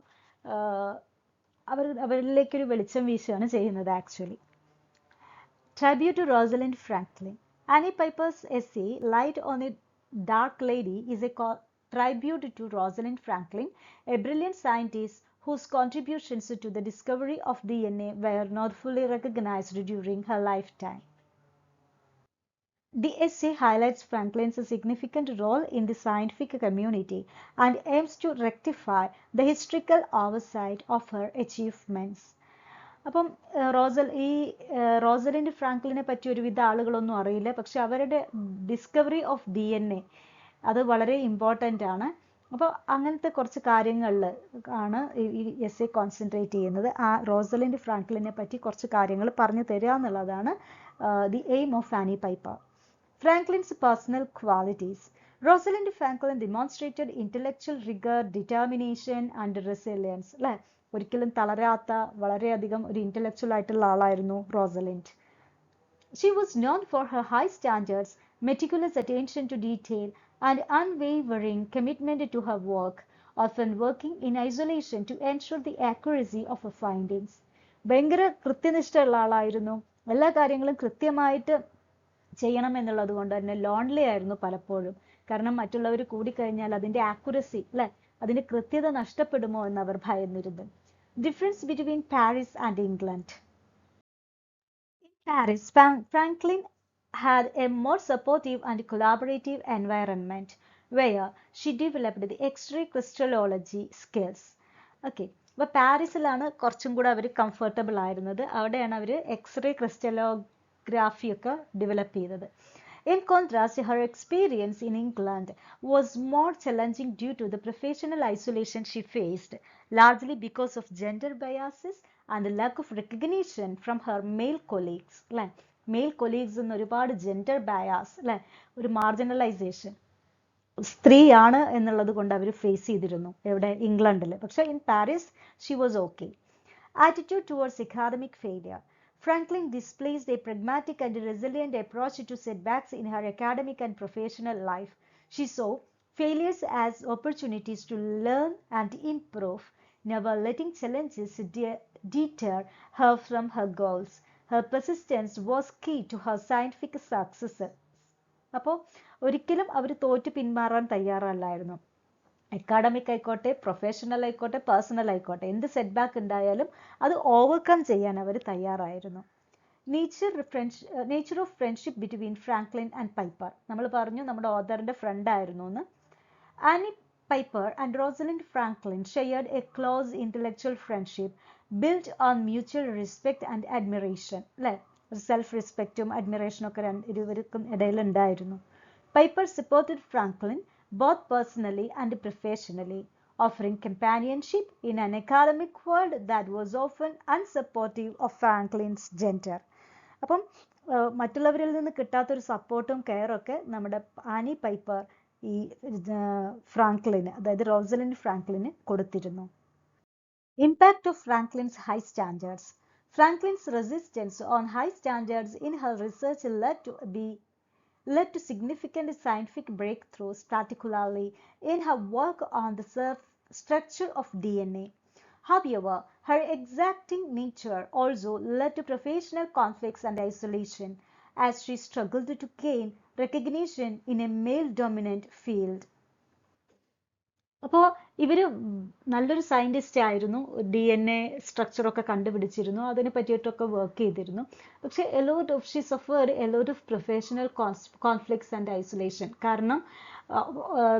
അവരിലേക്കൊരു വെളിച്ചം വീശുകയാണ് ചെയ്യുന്നത് actually. Tribute to Rosalind Franklin. Annie Piper's essay Light on a Dark Lady is a tribute to Rosalind Franklin, a brilliant scientist whose contributions to the discovery of DNA were not fully recognized during her lifetime. The essay highlights Franklin's significant role in the scientific community and aims to rectify the historical oversight of her achievements. അപ്പം Rosalind ഫ്രാങ്ക്ലിനെ പറ്റി ഒരുവിധ ആളുകളൊന്നും അറിയില്ല, പക്ഷെ അവരുടെ discovery of DNA അത് വളരെ important ആണ്. അപ്പോൾ അങ്ങനത്തെ കുറച്ച് കാര്യങ്ങളിൽ ആണ് ഈ എസ്സേ കോൺസെൻട്രേറ്റ് ചെയ്യുന്നത്. ആ റോസലിൻഡ് ഫ്രാങ്ക്ലിനെ പറ്റി കുറച്ച് കാര്യങ്ങൾ പറഞ്ഞു തരിക എന്നുള്ളതാണ് the aim of Annie piper. Franklin's personal qualities. Rosalind Franklin demonstrated intellectual rigor, determination and resilience. അല്ലേ, ഒരിക്കലും തളരാത്ത വളരെയധികം ഒരു ഇന്റലക്ച്വൽ ആയിട്ടുള്ള ആളായിരുന്നു Rosalind. She was known for her high standards, meticulous attention to detail, and unwavering commitment to her work, often working in isolation to ensure the accuracy of her findings. ഭയങ്കര കൃത്യനിഷ്ഠയുള്ള ആളായിരുന്നു. എല്ലാ കാര്യങ്ങളും കൃത്യമായിട്ട് ചെയ്യണം എന്നുള്ളത് കൊണ്ട് തന്നെ ലോൺലി ആയിരുന്നു പലപ്പോഴും. കാരണം മറ്റുള്ളവർ കൂടിക്കഴിഞ്ഞാൽ അതിന്റെ ആക്യുറസി, അല്ലെ, അതിന്റെ കൃത്യത നഷ്ടപ്പെടുമോ എന്ന് അവർ ഭയന്നിരുന്നു. Difference between Paris and England. In Paris, Franklin had a more supportive and collaborative environment where she developed the X-ray crystallography skills. Okay, അപ്പോൾ പാരീസിലാണ് കുറച്ചും കൂടെ അവർ കംഫർട്ടബിൾ ആയിരുന്നത്. അവിടെയാണ് അവർ എക്സ്റേ ക്രിസ്റ്റലോഗ്രാഫി ഒക്കെ ഡെവലപ്പ് ചെയ്തത്. In contrast, her experience in England was more challenging due to the professional isolation she faced, largely because of gender biases and the lack of recognition from her male colleagues. അല്ലേ, mail colleagues എന്ന് ഒരുപാട് gender bias, അല്ലേ, ഒരു marginalisation സ്ത്രീയാണ് എന്നുള്ളത് കൊണ്ട് അവർ face ചെയ്തിരുന്നു എവിടെ, ഇംഗ്ലണ്ടിൽ. പക്ഷെ in Paris she was okay. Attitude towards academic failure. Franklin displays a pragmatic and resilient approach to setbacks in her academic and professional life. She saw failures as opportunities to learn and improve, never letting challenges deter her from her goals. Her persistence was key to her scientific success. അപ്പോൾ ഒരിക്കലും അവർ തോറ്റ് പിന്മാറാൻ തയ്യാറല്ലായിരുന്നു. Academic ആയിക്കോട്ടെ, professional ആയിക്കോട്ടെ, personal ആയിക്കോട്ടെ, എന്ത് setback ഉണ്ടായാലും അത് ഓവർകം ചെയ്യാൻ അവർ തയ്യാറായിരുന്നു. Nature of friendship between Franklin and piper. നമ്മൾ പറഞ്ഞു നമ്മുടെ ഓതറിന്റെ ഫ്രണ്ട് ആയിരുന്നു എന്ന്. Annie piper and Rosalind Franklin shared A close intellectual friendship build on mutual respect and admiration. അല്ലെ, സെൽഫ് റെസ്പെക്റ്റും അഡ്മിറേഷനും ഒക്കെ ഇരുവർക്കും ഇടയിൽ ഉണ്ടായിരുന്നു. Piper supported Franklin both personally and professionally, offering companionship in an academic world that was often unsupportive of Franklin's gender. അപ്പം മറ്റുള്ളവരിൽ നിന്ന് കിട്ടാത്തൊരു സപ്പോർട്ടും കെയറൊക്കെ നമ്മുടെ ആനി പൈപ്പർ ഈ ഫ്രാങ്ക്ലിന്, അതായത് റോസലിൻഡ് ഫ്രാങ്ക്ലിന് കൊടുത്തിരുന്നു. Impact of Franklin's high standards. Franklin's resistance on high standards in her research led to significant scientific breakthroughs, particularly in her work on the structure of DNA. However, her exacting nature also led to professional conflicts and isolation, as she struggled to gain recognition in a male-dominant field. അപ്പോൾ ഇവർ നല്ലൊരു scientist ആയിരുന്നു, DNA സ്ട്രക്ചറൊക്കെ കണ്ടുപിടിച്ചിരുന്നു, അതിനെ പറ്റിയിട്ടൊക്കെ work ചെയ്തിരുന്നു. പക്ഷെ she suffered a lot of professional conflicts and isolation. കാരണം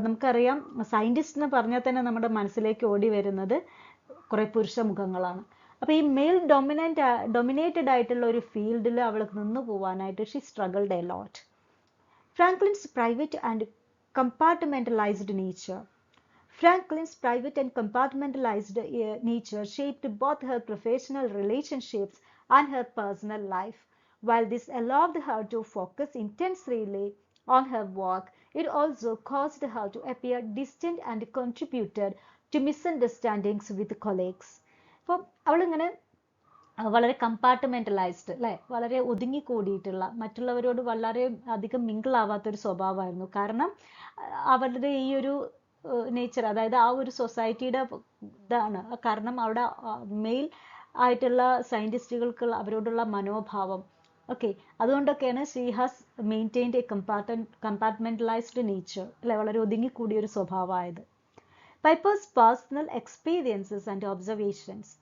നമുക്കറിയാം, scientist എന്ന് പറഞ്ഞാൽ തന്നെ നമ്മുടെ മനസ്സിലേക്ക് ഓടി വരുന്നത് കുറേ പുരുഷ മുഖങ്ങളാണ്. അപ്പോൾ ഈ മെയിൽ ഡൊമിനേറ്റഡ് ആയിട്ടുള്ള ഒരു ഫീൽഡിൽ അവൾ നിന്ന് പോവാനായിട്ട് she struggled a lot. Franklin's private and compartmentalized nature. Franklin's private and compartmentalized nature shaped both her professional relationships and her personal life. While this allowed her to focus intensely on her work, it also caused her to appear distant and contributed to misunderstandings with colleagues. അപ്പോൾ അവളിങ്ങനെ വളരെ കമ്പാർട്ട്മെന്റലൈസ്ഡ്, അല്ലെ, വളരെ ഒതുങ്ങിക്കൂടിയിട്ടുള്ള, മറ്റുള്ളവരോട് വളരെ അധികം mingle ആവാത്തൊരു സ്വഭാവമായിരുന്നു. കാരണം അവരുടെ ഈ ഒരു നേച്ചർ, അതായത് ആ ഒരു സൊസൈറ്റിയുടെ ഇതാണ് കാരണം. അവിടെ മെയിൽ ആയിട്ടുള്ള സയന്റിസ്റ്റുകൾക്ക് അവരോടുള്ള മനോഭാവം ഓക്കെ, അതുകൊണ്ടൊക്കെയാണ് she has maintained a compartmentalized nature, അല്ലെ, വളരെ ഒതുങ്ങിക്കൂടിയൊരു സ്വഭാവമായത്. Piper's personal experiences and observations.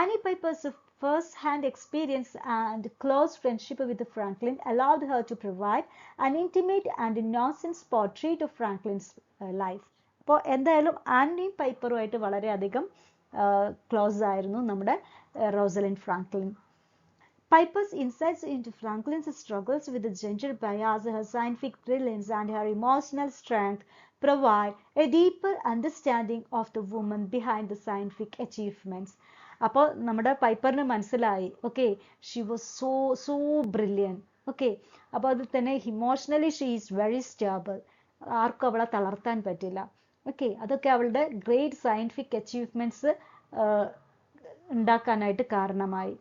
Annie Piper's first-hand experience and close friendship with Franklin allowed her to provide an intimate and nuanced portrait of Franklin's life. അപ്പോൾ എന്തായാലും Annie പൈപ്പറുമായിട്ട് വളരെയധികം close ആയിരുന്നു നമ്മുടെ Rosalind Franklin. Piper's insights into Franklin's struggles with the gender bias, her scientific brilliance, and her emotional strength provide a deeper understanding of the woman behind the scientific achievements. അപ്പോൾ നമ്മുടെ പൈപ്പറിന് മനസ്സിലായി, okay, she was so brilliant. Okay, അപ്പോൾ അതിൽ തന്നെ emotionally she is very stable. ആർക്കും അവളെ തളർത്താൻ പറ്റില്ല. Okay, അതൊക്കെ അവളുടെ ഗ്രേറ്റ് സയൻറ്റിഫിക് അച്ചീവ്മെന്റ്സ് ഉണ്ടാക്കാനായിട്ട് കാരണമായി.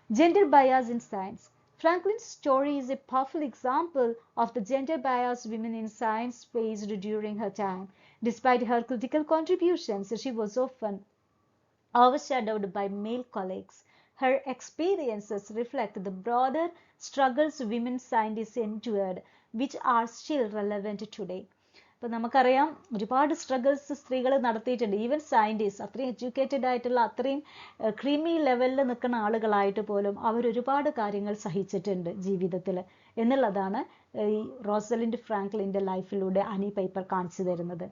Gender bias in science. Franklin's story is a powerful example of the gender bias women in science faced during her time. Despite her critical contributions, she was often overshadowed by male colleagues. Her experiences reflect the broader struggles women scientists endured, which are still relevant today. ഇപ്പം നമുക്കറിയാം ഒരുപാട് struggles സ്ത്രീകൾ നടത്തിയിട്ടുണ്ട്. Even scientist അത്രയും educated ആയിട്ടുള്ള അത്രയും creamy ലെവലിൽ നിൽക്കുന്ന ആളുകളായിട്ട് പോലും അവരൊരുപാട് കാര്യങ്ങൾ സഹിച്ചിട്ടുണ്ട് ജീവിതത്തിൽ എന്നുള്ളതാണ് ഈ റോസലിൻഡ് ഫ്രാങ്ക്ലിൻ്റെ ലൈഫിലൂടെ ആനി പൈപ്പർ കാണിച്ചു തരുന്നത്.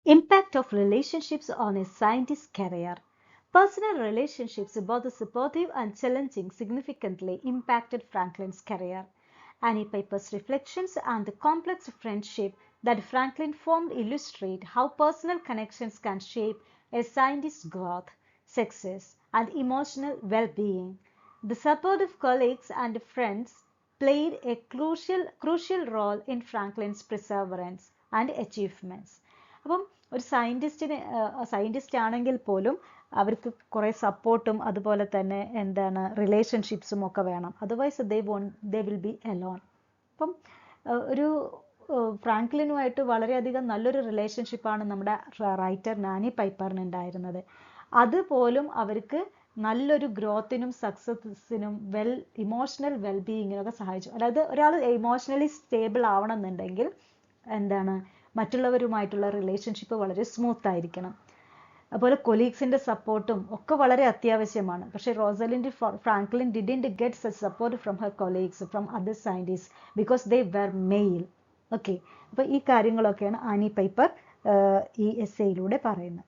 Impact of relationships on a scientist's career. Personal relationships, both supportive and challenging, significantly impacted Franklin's career. Annie Piper's reflections and the complex friendship that Franklin formed illustrate how personal connections can shape a scientist's growth, success, and emotional well-being. The support of colleagues and friends played a crucial role in Franklin's perseverance and achievements. അപ്പം ഒരു scientist ആണെങ്കിൽ പോലും അവർക്ക് കുറേ സപ്പോർട്ടും അതുപോലെ തന്നെ റിലേഷൻഷിപ്സും ഒക്കെ വേണം. Otherwise they will be alone. അപ്പം ഒരു ഫ്രാങ്ക്ലിനുമായിട്ട് വളരെയധികം നല്ലൊരു റിലേഷൻഷിപ്പാണ് നമ്മുടെ റൈറ്റർ ആനി പൈപ്പറിന് ഉണ്ടായിരുന്നത്. അതുപോലും അവർക്ക് നല്ലൊരു ഗ്രോത്തിനും സക്സസിനും ഇമോഷണൽ വെൽബീയിങ്ങിനും ഒക്കെ സഹായിച്ചു. അതായത് ഒരാൾ ഇമോഷണലി സ്റ്റേബിൾ ആവണമെന്നുണ്ടെങ്കിൽ മറ്റുള്ളവരുമായിട്ടുള്ള റിലേഷൻഷിപ്പ് വളരെ സ്മൂത്ത് ആയിരിക്കണം. അതുപോലെ കൊലീഗ്സിൻ്റെ സപ്പോർട്ടും ഒക്കെ വളരെ അത്യാവശ്യമാണ്. പക്ഷേ Rosalind Franklin didn't get such support from her colleagues, from other scientist, because they were male. Okay, അപ്പോൾ ഈ കാര്യങ്ങളൊക്കെയാണ് ആനി പൈപ്പർ ഈ എസ്സേയിലൂടെ പറയുന്നത്.